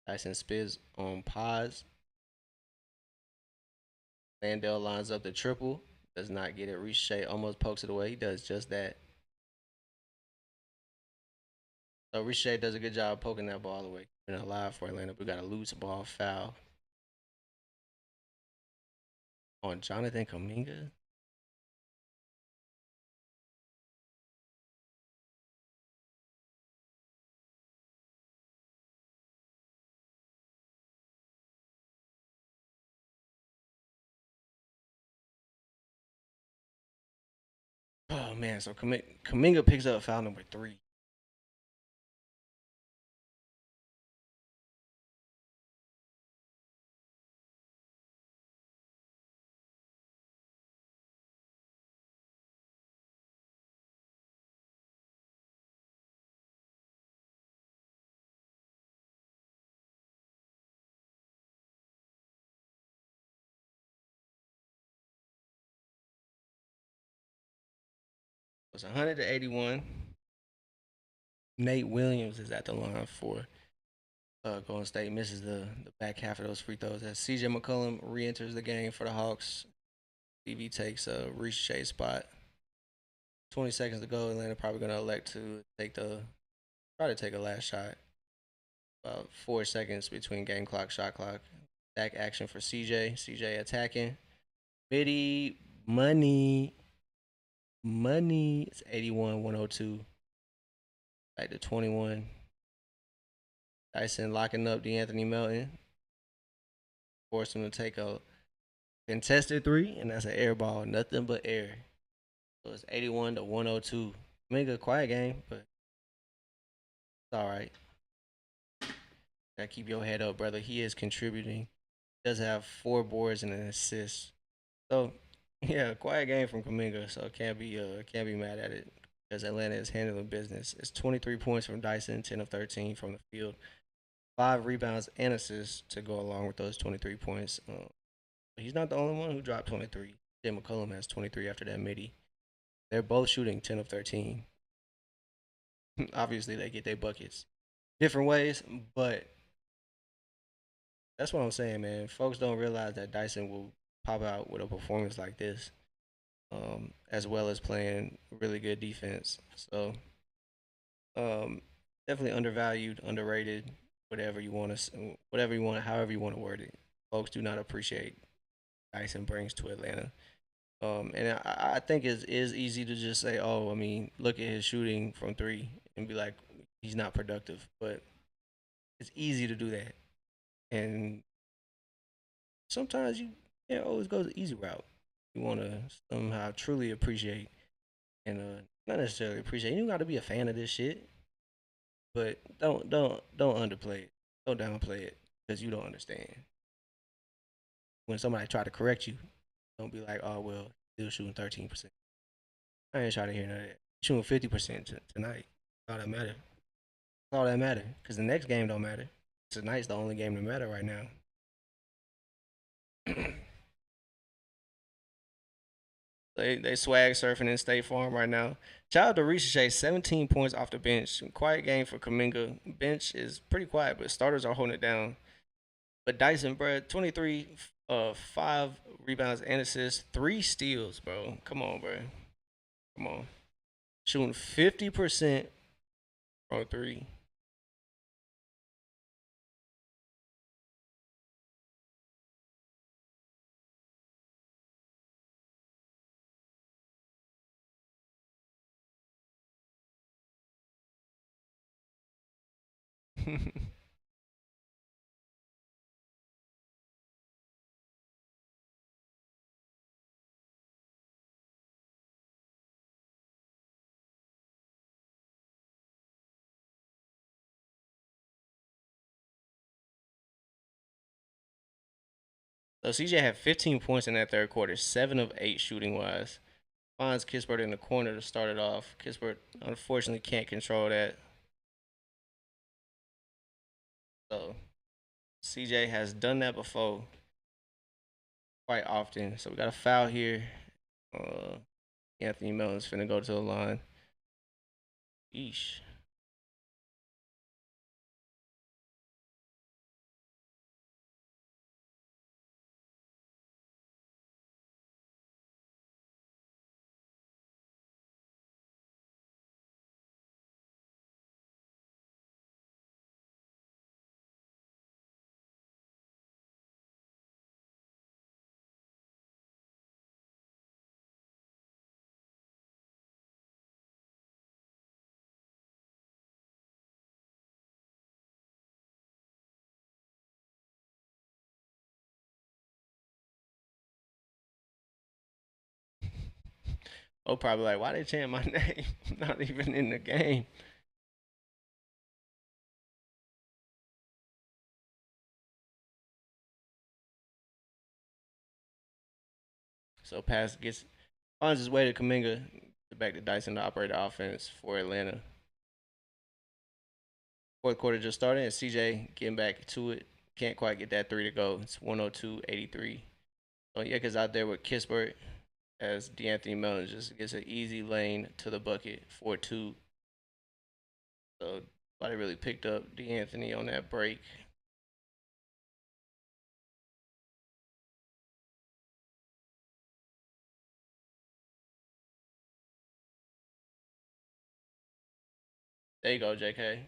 Dyson spins on pause. Landell lines up the triple. Does not get it. Ricochet almost pokes it away. He does just that. So Ricochet does a good job poking that ball away. Been alive for Atlanta. We got a loose ball foul on Jonathan Kuminga. Oh man, so Kuminga picks up foul number 3. It's 100-81. Nate Williams is at the line for Golden State. Misses the back half of those free throws as CJ McCollum re-enters the game for the Hawks. DV takes a Ricochet spot. 20 seconds to go. Atlanta probably going to elect to try to take a last shot. About 4 seconds between game clock, shot clock. Back action for CJ. CJ attacking. Biddy, money. It's 81-102. Back to 21. Dyson locking up DeAnthony Melton. Force him to take a contested 3, and that's an air ball. Nothing but air. So it's 81-102. Make a quiet game, but it's all right. Gotta keep your head up, brother. He is contributing. He does have 4 boards and an assist. So yeah, quiet game from Kuminga. So can't be mad at it because Atlanta is handling business. It's 23 points from Dyson, 10 of 13 from the field, 5 rebounds and assists to go along with those 23 points. He's not the only one who dropped 23. Jay McCollum has 23 after that midi. They're both shooting 10 of 13. Obviously, they get their buckets different ways, but that's what I'm saying, man. Folks don't realize that Dyson will pop out with a performance like this, as well as playing really good defense. So, um, definitely undervalued, underrated, whatever you want, however you want to word it. Folks do not appreciate Dyson brings to Atlanta. And I think it is easy to just say, oh, I mean, look at his shooting from 3 and be like, he's not productive. But it's easy to do that. And sometimes you can't always go the easy route. You want to somehow truly appreciate and not necessarily appreciate. You got to be a fan of this shit, but don't underplay it. Don't downplay it because you don't understand. When somebody try to correct you, don't be like, oh well, still shooting 13%. I ain't trying to hear none of that. Shooting 50% tonight. All that matter. All that matter. Because the next game don't matter. Tonight's the only game that matter right now. They swag surfing in State Farm right now. Shout out to Ricochet, 17 points off the bench. Quiet game for Kuminga. Bench is pretty quiet, but starters are holding it down. But Dyson, bro, 23, 5 rebounds and assists, 3 steals, bro. Come on, bro. Come on. Shooting 50% from 3. So CJ had 15 points in that third quarter, 7 of 8 shooting wise. Finds Kispert in the corner to start it off. Kispert unfortunately can't control that. So CJ has done that before quite often. So we got a foul here. Anthony Melton's finna go to the line. Yeesh. Oh, probably like, why they chant my name? I'm not even in the game. So pass gets finds his way to Kaminga, back to Dyson to operate the offense for Atlanta. Fourth quarter just started, and CJ getting back to it. Can't quite get that three to go. It's 102-83. So Yeka's out there with Kispert as D'Anthony Melton just gets an easy lane to the bucket for 2. So nobody really picked up D'Anthony on that break. There you go, JK.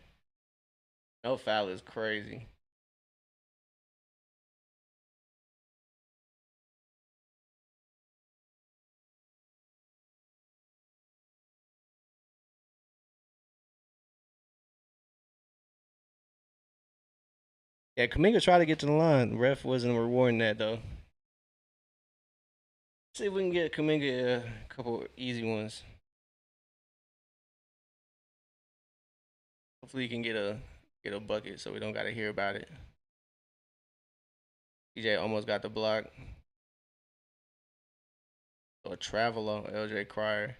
No foul is crazy. Yeah, Kaminga tried to get to the line. Ref wasn't rewarding that though. See if we can get Kaminga a couple easy ones. Hopefully, he can get a bucket so we don't got to hear about it. DJ almost got the block. So a travel on LJ Cryer.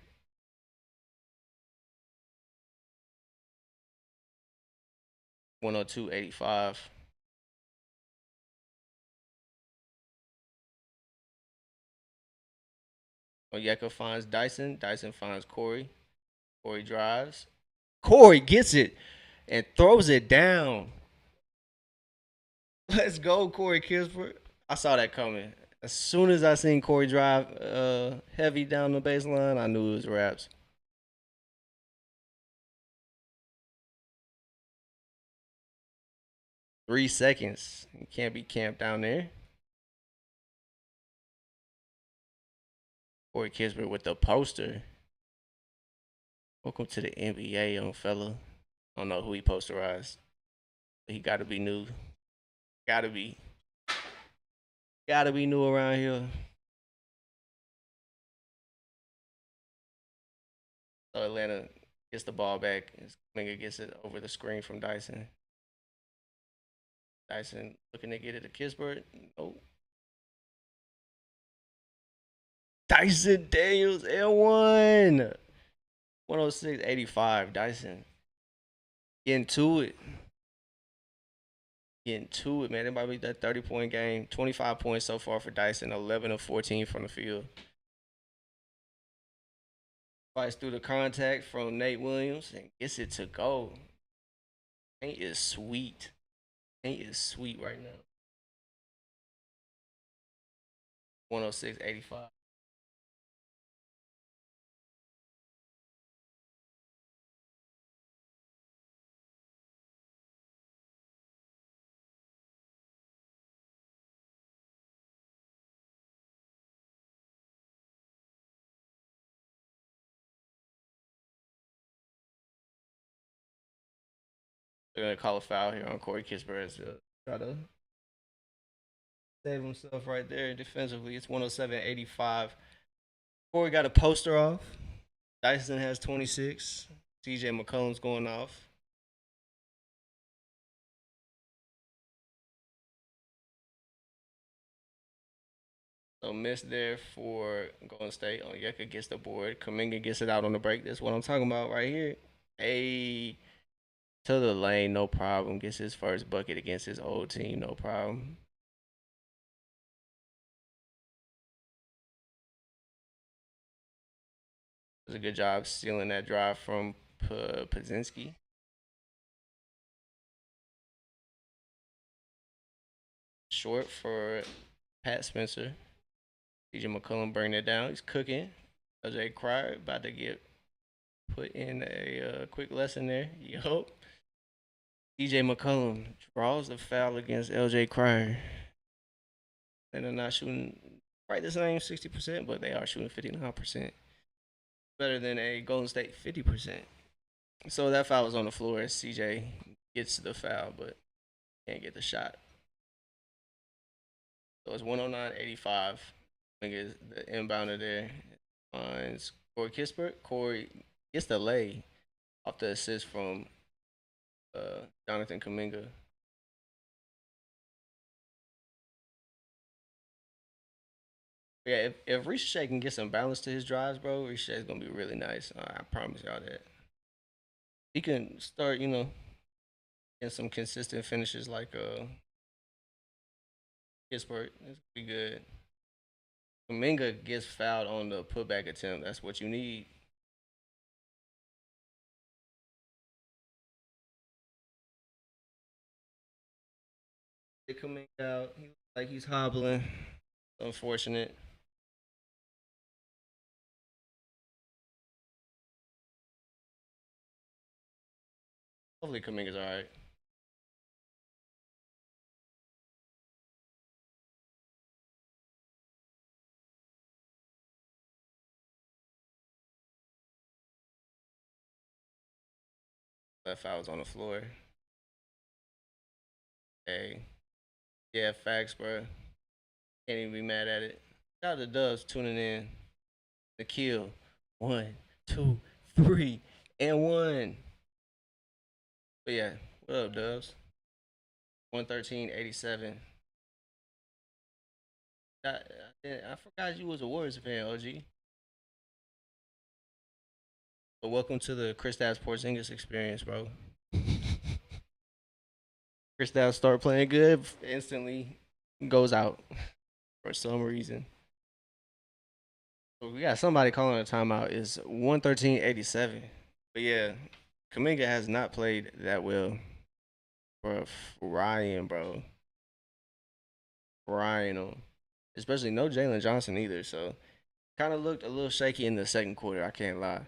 102-85. Onyeka finds Dyson. Dyson finds Corey. Corey drives. Corey gets it and throws it down. Let's go, Corey Kispert. I saw that coming. As soon as I seen Corey drive heavy down the baseline, I knew it was wraps. 3 seconds. You can't be camped down there. Corey Kispert with the poster. Welcome to the NBA, young fella. I don't know who he posterized. But he got to be new. Gotta be. Gotta be new around here. So Atlanta gets the ball back. Kuminga gets it over the screen from Dyson. Dyson looking to get it to Kispert. Nope. Dyson Daniels L1. 106-85. Dyson getting to it. Getting to it, man. It might be that 30-point game. 25 points so far for Dyson. 11 of 14 from the field. Fights through the contact from Nate Williams and gets it to go. Paint is sweet. Paint is sweet right now. 106-85. They're gonna call a foul here on Corey Kispert as try to save himself right there defensively. It's 107-85. Corey got a poster off. Dyson has 26. CJ McCollum's going off. So miss there for Golden State. Onyeka gets the board. Kaminga gets it out on the break. That's what I'm talking about right here. Hey, to the lane, no problem. Gets his first bucket against his old team, no problem. Does a good job stealing that drive from Pazinski. Short for Pat Spencer. CJ McCollum bring it down. He's cooking. LJ Cryer about to get put in a quick lesson there. Yup. CJ McCollum draws the foul against LJ Cryer. And they're not shooting quite the same 60%, but they are shooting 59%. Better than a Golden State 50%. So that foul was on the floor. CJ gets the foul, but can't get the shot. So it's 109-85. I think it's the inbounder there finds Corey Kispert. Corey gets the lay off the assist from Jonathan Kuminga. Yeah, if Ricochet can get some balance to his drives, bro, Ricochet's gonna be really nice. I promise y'all that. He can start, getting some consistent finishes like Kispert. It's gonna be good. Kuminga gets fouled on the putback attempt. That's what you need. They Kuminga out. He looks like he's hobbling. Unfortunate. Hopefully Kuminga's alright. That foul was on the floor. Hey, yeah, facts, bro. Can't even be mad at it. Shout out to Dubs tuning in. The kill. One, two, three, and one. But yeah, what up, Dubs? 113-87. I forgot you was a Warriors fan, OG. But welcome to the Kristaps Porzingis experience, bro. Kristaps start playing good, instantly goes out for some reason. So we got somebody calling a timeout. It's 113-87. But yeah, Kaminga has not played that well. Bro, Ryan, bro. Ryan, especially no Jalen Johnson either. So kind of looked a little shaky in the second quarter. I can't lie.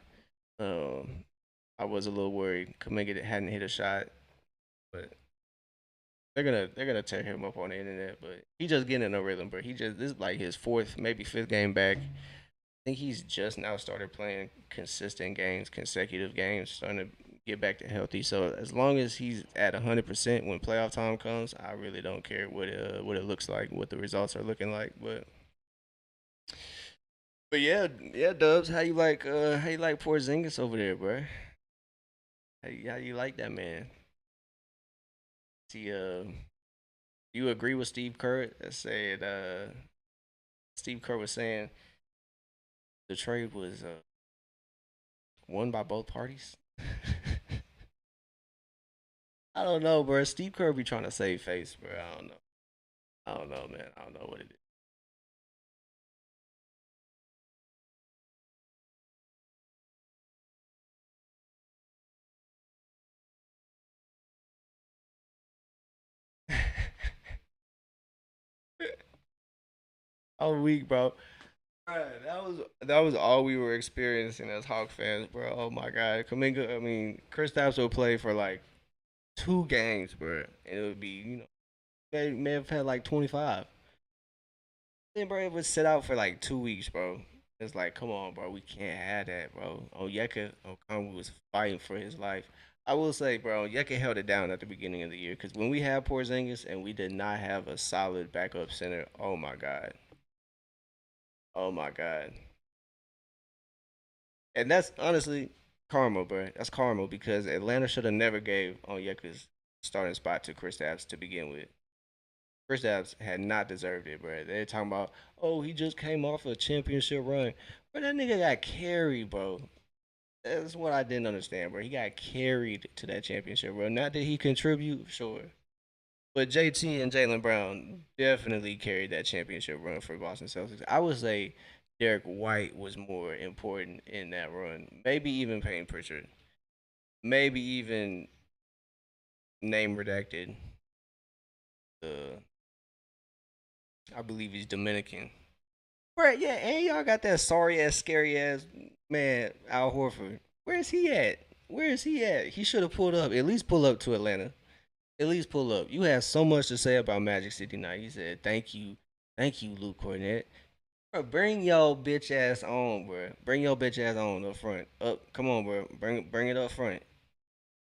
Um, I was a little worried. Kaminga hadn't hit a shot, but they're gonna tear him up on the internet. But he just getting in a rhythm, bro. This is like his fourth, maybe fifth game back. I think he's just now started playing consistent games, consecutive games, starting to get back to healthy. So as long as he's at 100% when playoff time comes, I really don't care what it looks like, what the results are looking like. But yeah, yeah, Dubs, how you like Porzingis over there, bro? How you like that man? See, you agree with Steve Kerr that said Steve Kerr was saying the trade was won by both parties. I don't know, bro. Steve Kerr be trying to save face, bro. I don't know. I don't know, man. I don't know what it is. I'm weak, bro. Bruh, that was all we were experiencing as Hawk fans, bro. Oh my god, Kaminga. I mean, Kristaps will play for like 2 games, bro, and it would be may have had like 25. Then bro, it would sit out for like 2 weeks, bro. It's like, come on, bro, we can't have that, bro. Onyeka Okongwu was fighting for his life. I will say, bro, Onyeka held it down at the beginning of the year because when we had Porzingis and we did not have a solid backup center, oh my god, oh my god, and that's honestly karma, bro. That's karma because Atlanta should have never gave Onyeka's starting spot to Kristaps to begin with. Kristaps had not deserved it, bro. They're talking about, oh, he just came off a championship run. But that nigga got carried, bro. That's what I didn't understand, bro. He got carried to that championship run. Not that he contribute, sure. But JT and Jaylen Brown definitely carried that championship run for Boston Celtics. I would say Derek White was more important in that run. Maybe even Payne Pritchard. Maybe even name redacted. Uh, I believe he's Dominican. Right, yeah, and y'all got that sorry ass, scary ass man, Al Horford. Where's he at? Where is he at? He should have pulled up. At least pull up to Atlanta. At least pull up. You have so much to say about Magic City now. He said, thank you, Luke Cornett. Bro, bring your bitch ass on, bro. Bring your bitch ass on up front. Up, come on, bro. Bring it up front.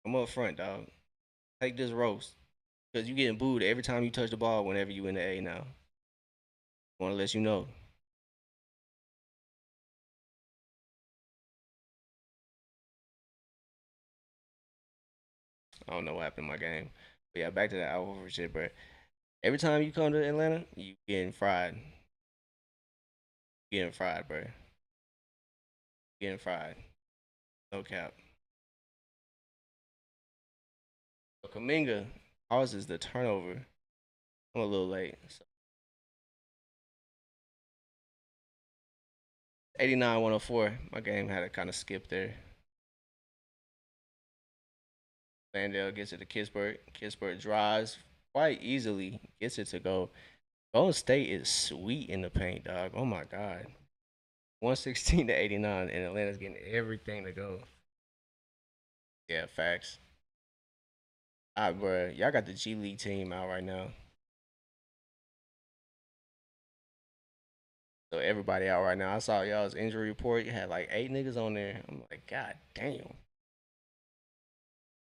Come up front, dog. Take this roast, cause you getting booed every time you touch the ball. Whenever you in the A now, want to let you know. I don't know what happened in my game, but yeah, back to that Al Horford shit, bro. Every time you come to Atlanta, you getting fried. Getting fried, bro. Getting fried. No cap. So Kaminga causes the turnover. I'm a little late. So 89-104. My game had to kind of skip there. Landale gets it to Kispert. Kispert drives quite easily, gets it to go. Golden State is sweet in the paint, dog. Oh my god. 116 to 89, and Atlanta's getting everything to go. Yeah, facts. Bro, y'all got the G League team out right now. So everybody out right now. I saw y'all's injury report. You had like 8 niggas on there. I'm like, god damn.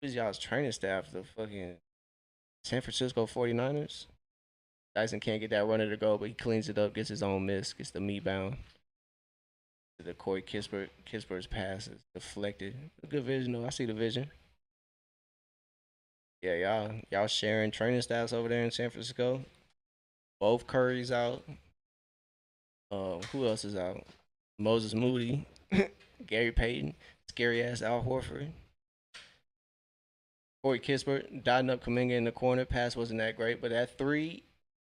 Who's y'all's training staff? The fucking San Francisco 49ers? Dyson can't get that runner to go, but he cleans it up, gets his own miss, gets the meat bound. The Corey Kispert. Kispert's pass is deflected. Good vision though. I see the vision. Yeah, y'all sharing training staffs over there in San Francisco. Both Curry's out. Who else is out? Moses Moody, Gary Payton, scary ass Al Horford, Corey Kispert, dotting up Kaminga in the corner. Pass wasn't that great, but that three,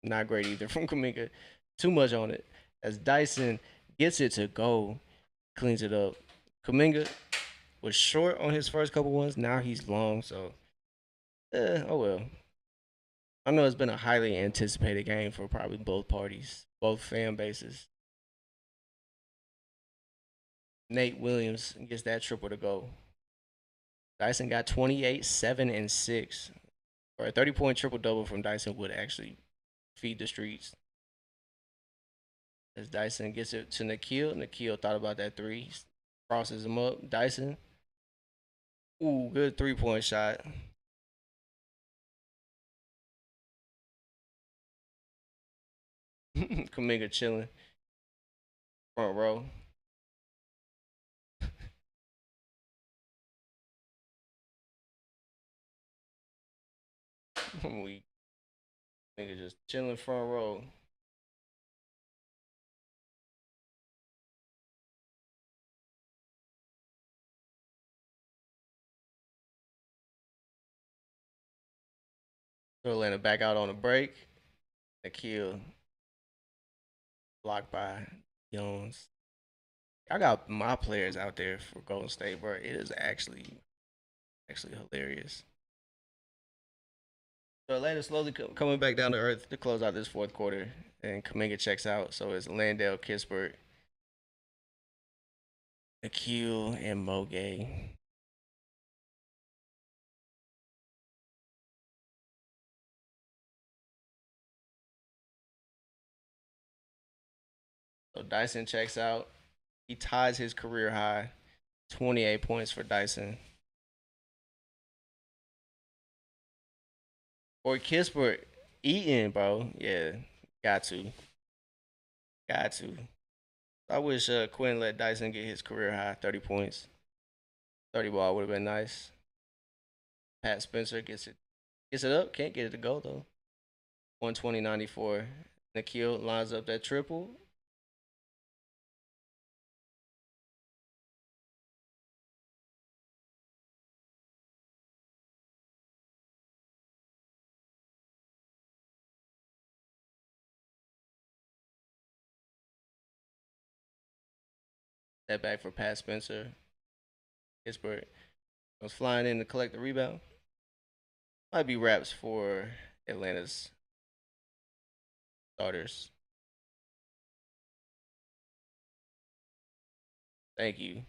not great either from Kaminga. Too much on it. As Dyson gets it to go, cleans it up. Kaminga was short on his first couple ones. Now he's long, so oh well. I know it's been a highly anticipated game for probably both parties, both fan bases. Nate Williams gets that triple to go. Dyson got 28, 7, and 6. Or a 30-point triple double from Dyson would actually feed the streets. As Dyson gets it to Nikhil. Nikhil thought about that three. Crosses him up. Dyson. Ooh, good 3-point shot. Kaminga chilling. Front row. we nigga just chilling front row. Atlanta back out on the break. Nikhil blocked by Jones. I got my players out there for Golden State, bro. It is actually hilarious. So Atlanta slowly coming back down to earth to close out this fourth quarter, and Kaminga checks out. So it's Landale, Kispert, Akil, and Moge. So Dyson checks out. He ties his career high, 28 points for Dyson. Or Kispert eating, bro. Yeah, got to, got to. I wish Quinn let Dyson get his career high, 30 points. 30 ball would have been nice. Pat Spencer gets it up. Can't get it to go though. 120.94. Nikhil lines up that triple. That back for Pat Spencer. Pittsburgh was flying in to collect the rebound. Might be wraps for Atlanta's starters. Thank you.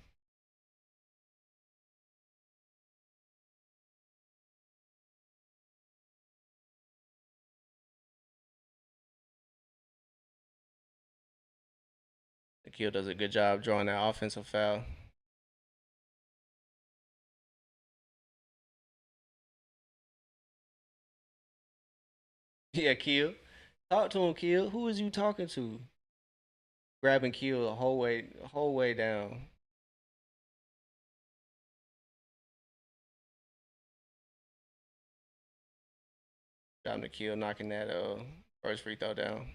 Nikhil does a good job drawing that offensive foul. Yeah, Kill. Talk to him, Kill. Who is you talking to? Grabbing Kill the whole way down. Job to Kill knocking that first free throw down.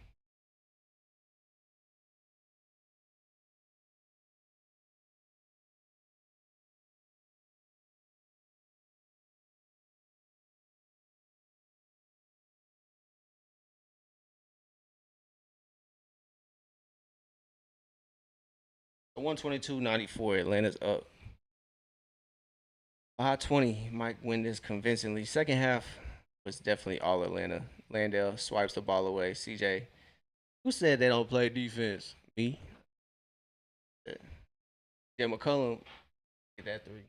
So 122-94, Atlanta's up. A hot 20 might win this convincingly. Second half was definitely all Atlanta. Landale swipes the ball away. CJ, who said they don't play defense? Me. Yeah, McCollum get that three.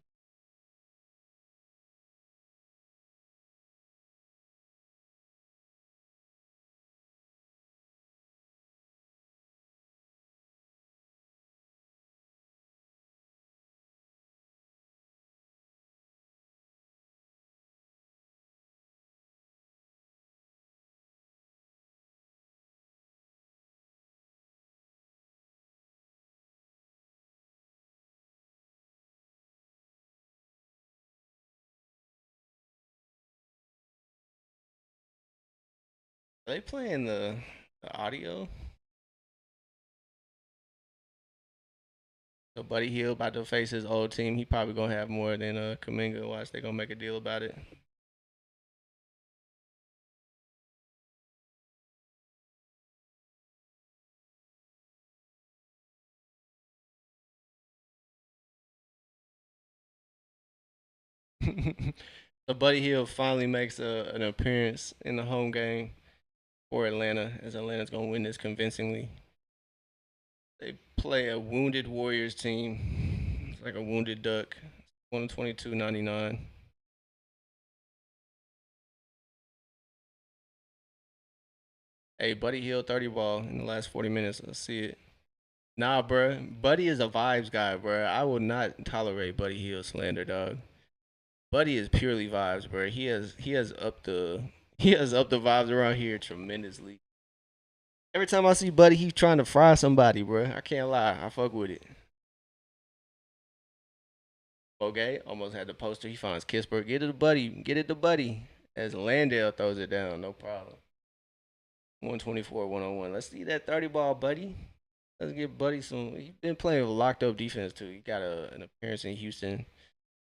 Are they playing the audio? So Buddy Hill about to face his old team. He probably gonna have more than Kaminga. Watch, they gonna make a deal about it. So Buddy Hill finally makes an appearance in the home game for Atlanta, as Atlanta's gonna win this convincingly. They play a wounded Warriors team. It's like a wounded duck. 122.99. Hey, Buddy Hill 30 ball in the last 40 minutes. Let's see it. Nah, bruh. Buddy is a vibes guy, bruh. I will not tolerate Buddy Hill slander, dog. Buddy is purely vibes, bruh. He has up the vibes around here tremendously. Every time I see Buddy, he's trying to fry somebody, bruh. I can't lie. I fuck with it. Okay, almost had the poster. He finds Kispert. Get it to Buddy. Get it to Buddy. As Landale throws it down, no problem. 124, 101. Let's see that 30 ball, Buddy. Let's get Buddy some. He's been playing with locked up defense too. He got an appearance in Houston.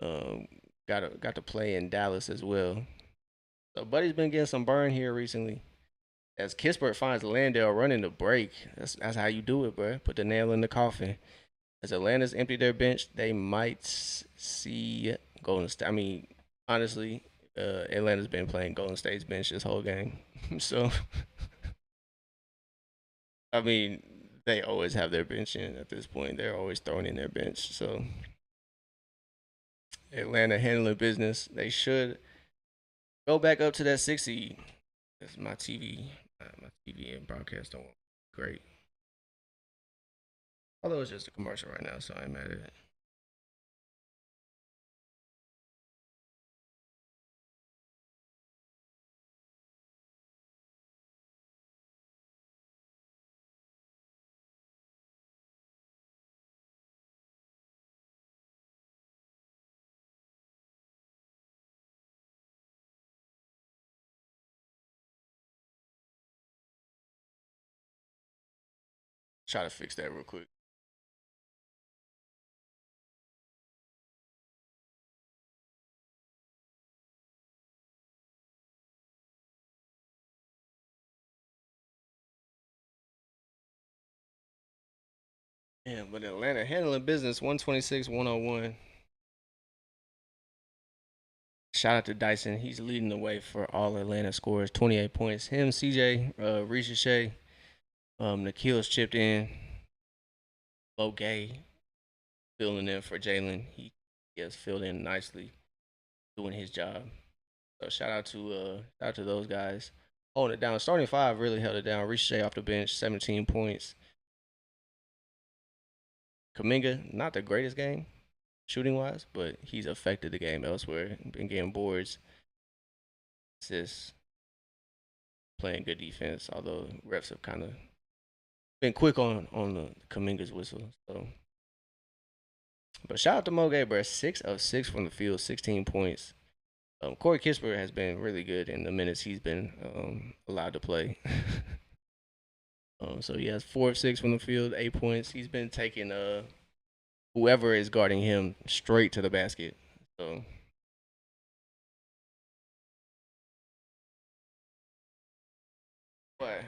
Um, got to play in Dallas as well. So Buddy's been getting some burn here recently. As Kispert finds Landale running the break. That's how you do it, bro. Put the nail in the coffin. As Atlanta's empty their bench, they might see Golden State. I mean, honestly, Atlanta's been playing Golden State's bench this whole game. So, I mean, they always have their bench in at this point. They're always throwing in their bench. So, Atlanta handling business. They should go back up to that 60. That's my TV. My TV and broadcast don't work great. Although it's just a commercial right now, so I'm mad at it. try to fix that real quick. Yeah, but Atlanta handling business 126-101. Shout out to Dyson. He's leading the way for all Atlanta scores. 28 points. Him, CJ, Ricochet, Nikhil's chipped in. Bo Gay filling in for Jalen. He has filled in nicely, doing his job. So shout out to those guys. Holding it down. Starting five really held it down. Ricochet off the bench, 17 points. Kaminga, not the greatest game shooting wise, but he's affected the game elsewhere. Been getting boards, assists, playing good defense. Although refs have kind of been quick on the Kaminga's whistle. So, but shout out to Mo Gay, bro. 6 of 6 from the field, 16 points. Corey Kispert has been really good in the minutes he's been allowed to play. So he has 4 of 6 from the field, 8 points. He's been taking whoever is guarding him straight to the basket. So but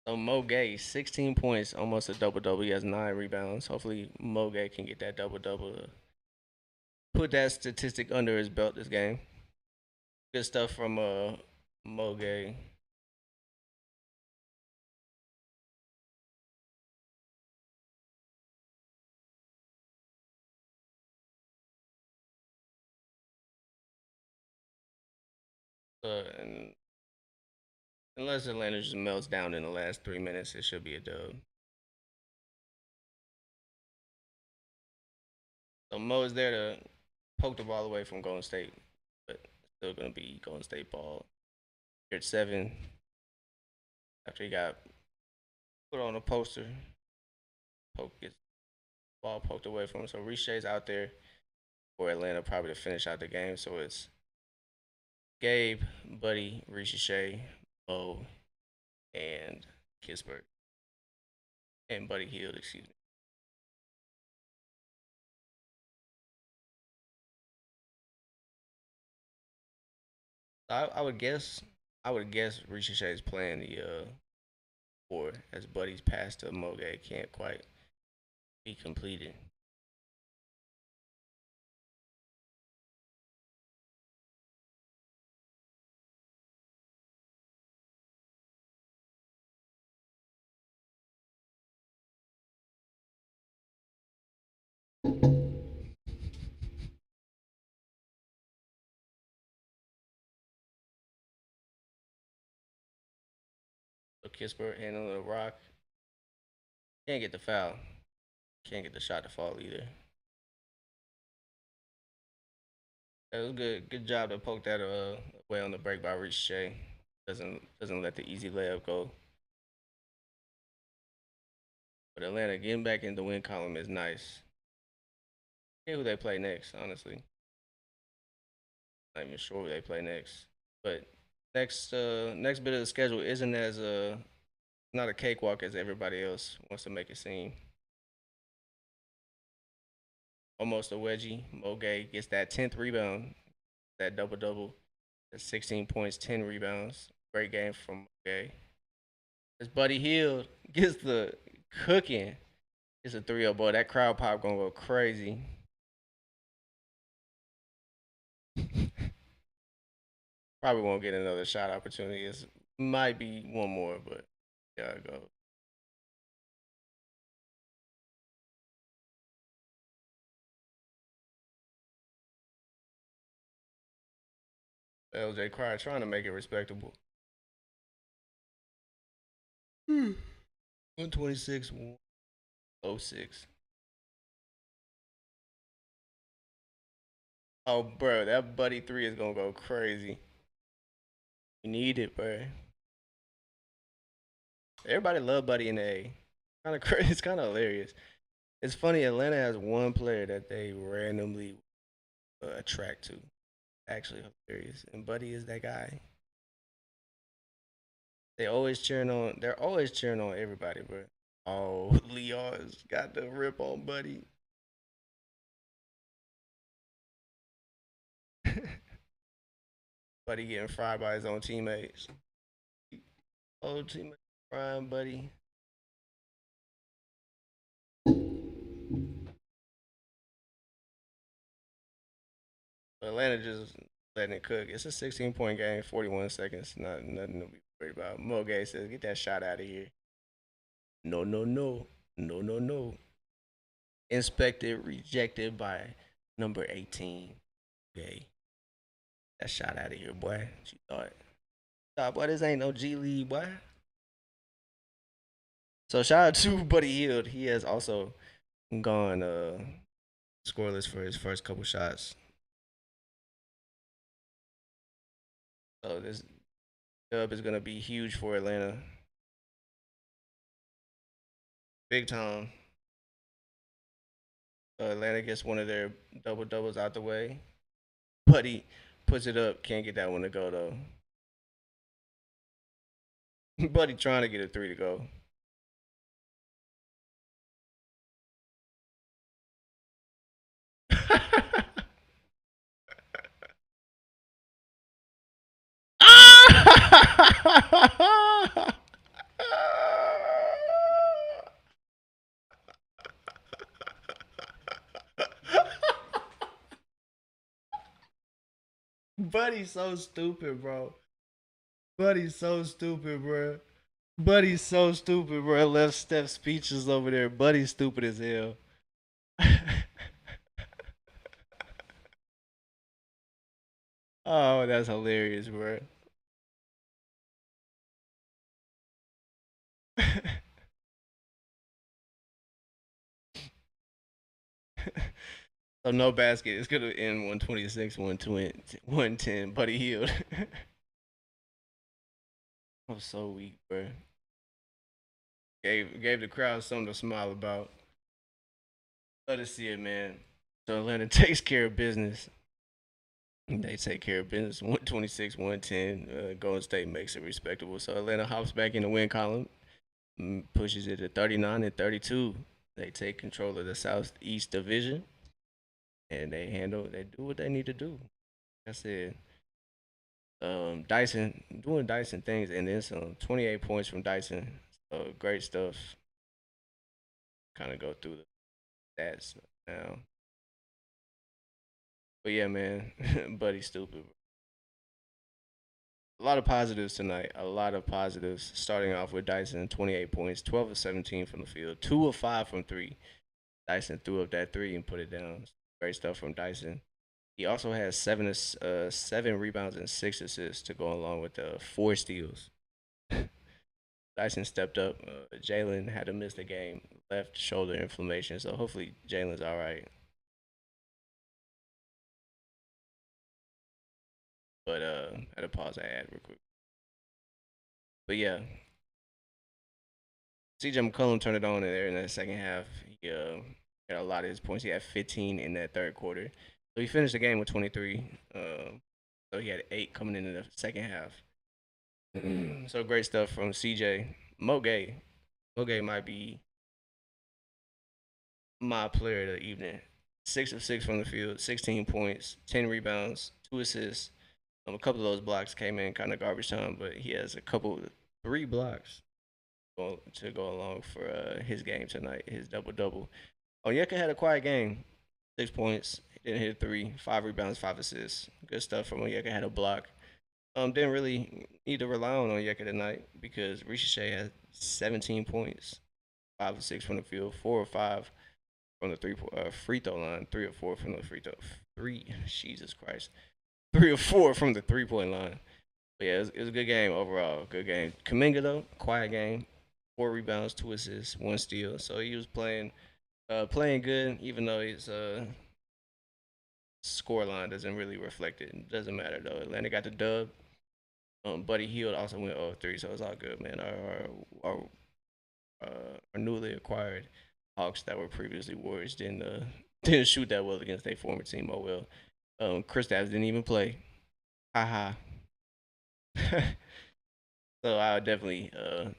so Mo Gay, 16 points, almost a double double. He has 9 rebounds. Hopefully Mo Gay can get that double double. Put that statistic under his belt this game. Good stuff from Mo Gay. And unless Atlanta just melts down in the last 3 minutes, it should be a dub. So Mo is there to poke the ball away from Golden State, but still gonna be Golden State ball. Here at 7 after he got put on a poster. Gets ball poked away from him. So Richey's out there for Atlanta probably to finish out the game. So it's Gabe, Buddy, Ricochet, Mo, and Kispert. And Buddy Hield, excuse me. I would guess Ricochet is playing the 4 as Buddy's pass to Moge can't quite be completed. So Kispert handling the rock. Can't get the foul. Can't get the shot to fall either. That was good. Good job to poke that away on the break by Ricochet. Doesn't let the easy layup go. But Atlanta getting back in the win column is nice. Yeah, who they play next, honestly. Not even sure who they play next. But next bit of the schedule isn't as not a cakewalk as everybody else wants to make it seem. Almost a wedgie. Moge gets that 10th rebound, that double double, 16 points, 10 rebounds. Great game from Moge. As Buddy Hield gets the cooking. It's a 3-0 boy. That crowd pop gonna go crazy. Probably won't get another shot opportunity. It might be one more, but yeah, go. LJ Cryer trying to make it respectable. 126, 106. Oh, bro, that Buddy 3 is gonna go crazy. You need it, bro. Everybody love Buddy in the A. Kind of crazy. It's kind of hilarious. It's funny. Atlanta has one player that they randomly attract to. actually hilarious. And Buddy is that guy. They always cheering on. They're always cheering on everybody, bro. Oh, Leon's got the rip on Buddy. Buddy getting fried by his own teammates. Oh, teammate frying Buddy. Atlanta just letting it cook. It's a 16-point game, 41 seconds. Nothing to be worried about. Mo Gay says, "Get that shot out of here." No, no, no, no, no, no. Inspected, rejected by number 18. Okay, that shot out of here, boy. She thought, boy, this ain't no G League, boy. So shout out to Buddy Hield. He has also gone scoreless for his first couple shots. So this dub is gonna be huge for Atlanta. Big time. Atlanta gets one of their double doubles out the way. Buddy puts it up. Can't get that one to go though. Buddy trying to get a three to go. Buddy's so stupid, bro. Buddy's so stupid, bro. Buddy's so stupid, bro. Left Steph speeches over there. Buddy's stupid as hell. Oh, that's hilarious, bro. So no basket. It's gonna end 126, 120, 110. Buddy Hield. I'm so weak, bro. Gave the crowd something to smile about. Let us see it, man. So Atlanta takes care of business. They take care of business. 126, 110. Golden State makes it respectable. So Atlanta hops back in the win column, pushes it to 39 and 32. They take control of the Southeast Division, and they do what they need to do. Like I said, Dyson doing Dyson things, and then some. 28 points from Dyson. So great stuff. Kind of go through the stats now. But yeah, man, Buddy stupid. A lot of positives tonight. A lot of positives. Starting off with Dyson, 28 points, 12 of 17 from the field, 2 of 5 from three. Dyson threw up that three and put it down. Great stuff from Dyson. He also has seven rebounds and 6 assists to go along with the 4 steals. Dyson stepped up. Jalen had to miss the game, left shoulder inflammation. So hopefully Jalen's all right. But had to pause that ad real quick. But yeah, CJ McCollum turned it on in there in the second half. He had a lot of his points. He had 15 in that third quarter. So he finished the game with 23. So he had 8 coming into the second half. So great stuff from CJ. Mo Gay. Mo Gay might be my player of the evening. 6 of 6 from the field, 16 points, 10 rebounds, 2 assists. A couple of those blocks came in kind of garbage time, but he has 3 blocks to go along for his game tonight, his double double. Onyeka had a quiet game, 6 points, he didn't hit a three, 5 rebounds, 5 assists. Good stuff from Onyeka. Had a block. Didn't really need to rely on Onyeka tonight because Ricochet had 17 points, 5 of 6 from the field, 4 of 5 from the free throw line, 3 of 4 from the free throw. Jesus Christ, 3 of 4 from the 3-point line. But yeah, it was a good game overall. Good game. Kaminga though, quiet game, 4 rebounds, 2 assists, 1 steal. So he was playing good, even though his score line doesn't really reflect it. It doesn't matter though. Atlanta got the dub. Buddy Hield also went 0-3, so it's all good, man. Our newly acquired Hawks that were previously Warriors didn't shoot that well against their former team. Oh well. Kristaps didn't even play. Haha. So I would definitely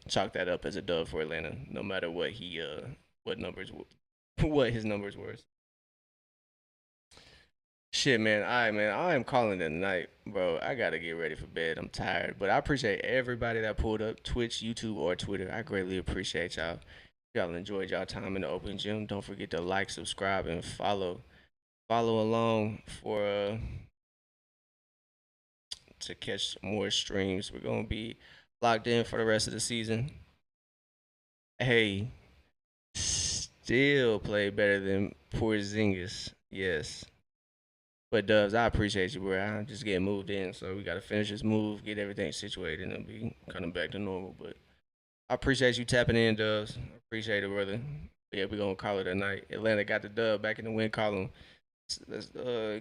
chalk that up as a dub for Atlanta, no matter what what numbers what his numbers were. Shit, man. All right, man. I am calling it a night, bro. I gotta get ready for bed. I'm tired, but I appreciate everybody that pulled up Twitch, YouTube, or Twitter. I greatly appreciate y'all. Y'all enjoyed y'all time in the open gym. Don't forget to like, subscribe, and follow. Follow along for to catch more streams. We're gonna be locked in for the rest of the season. Hey, still play better than Porzingis. Yes. But Dubs, I appreciate you, bro. I just get moved in, so we gotta finish this move, get everything situated, and then be coming back to normal. But I appreciate you tapping in, Dubs. I appreciate it, brother. Yeah, we gonna call it a night. Atlanta got the dub back in the win column. Let's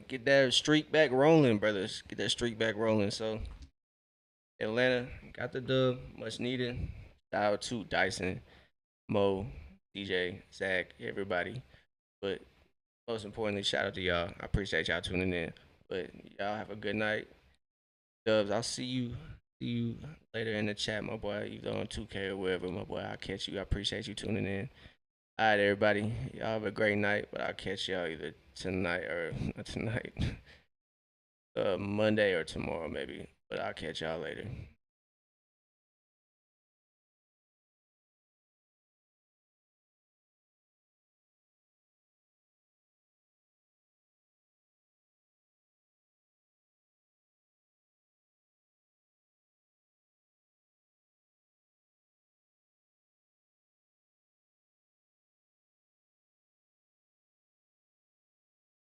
get that streak back rolling, brothers. Get that streak back rolling. So Atlanta got the dub, much needed. Shout out to Dyson, Mo, DJ, Zach, everybody. But most importantly, shout out to y'all. I appreciate y'all tuning in. But y'all have a good night. Dubs, I'll see you later in the chat, my boy. Either on 2K or wherever, my boy. I'll catch you. I appreciate you tuning in. All right, everybody. Y'all have a great night, but I'll catch y'all either tonight or not tonight, Monday or tomorrow maybe. But I'll catch y'all later.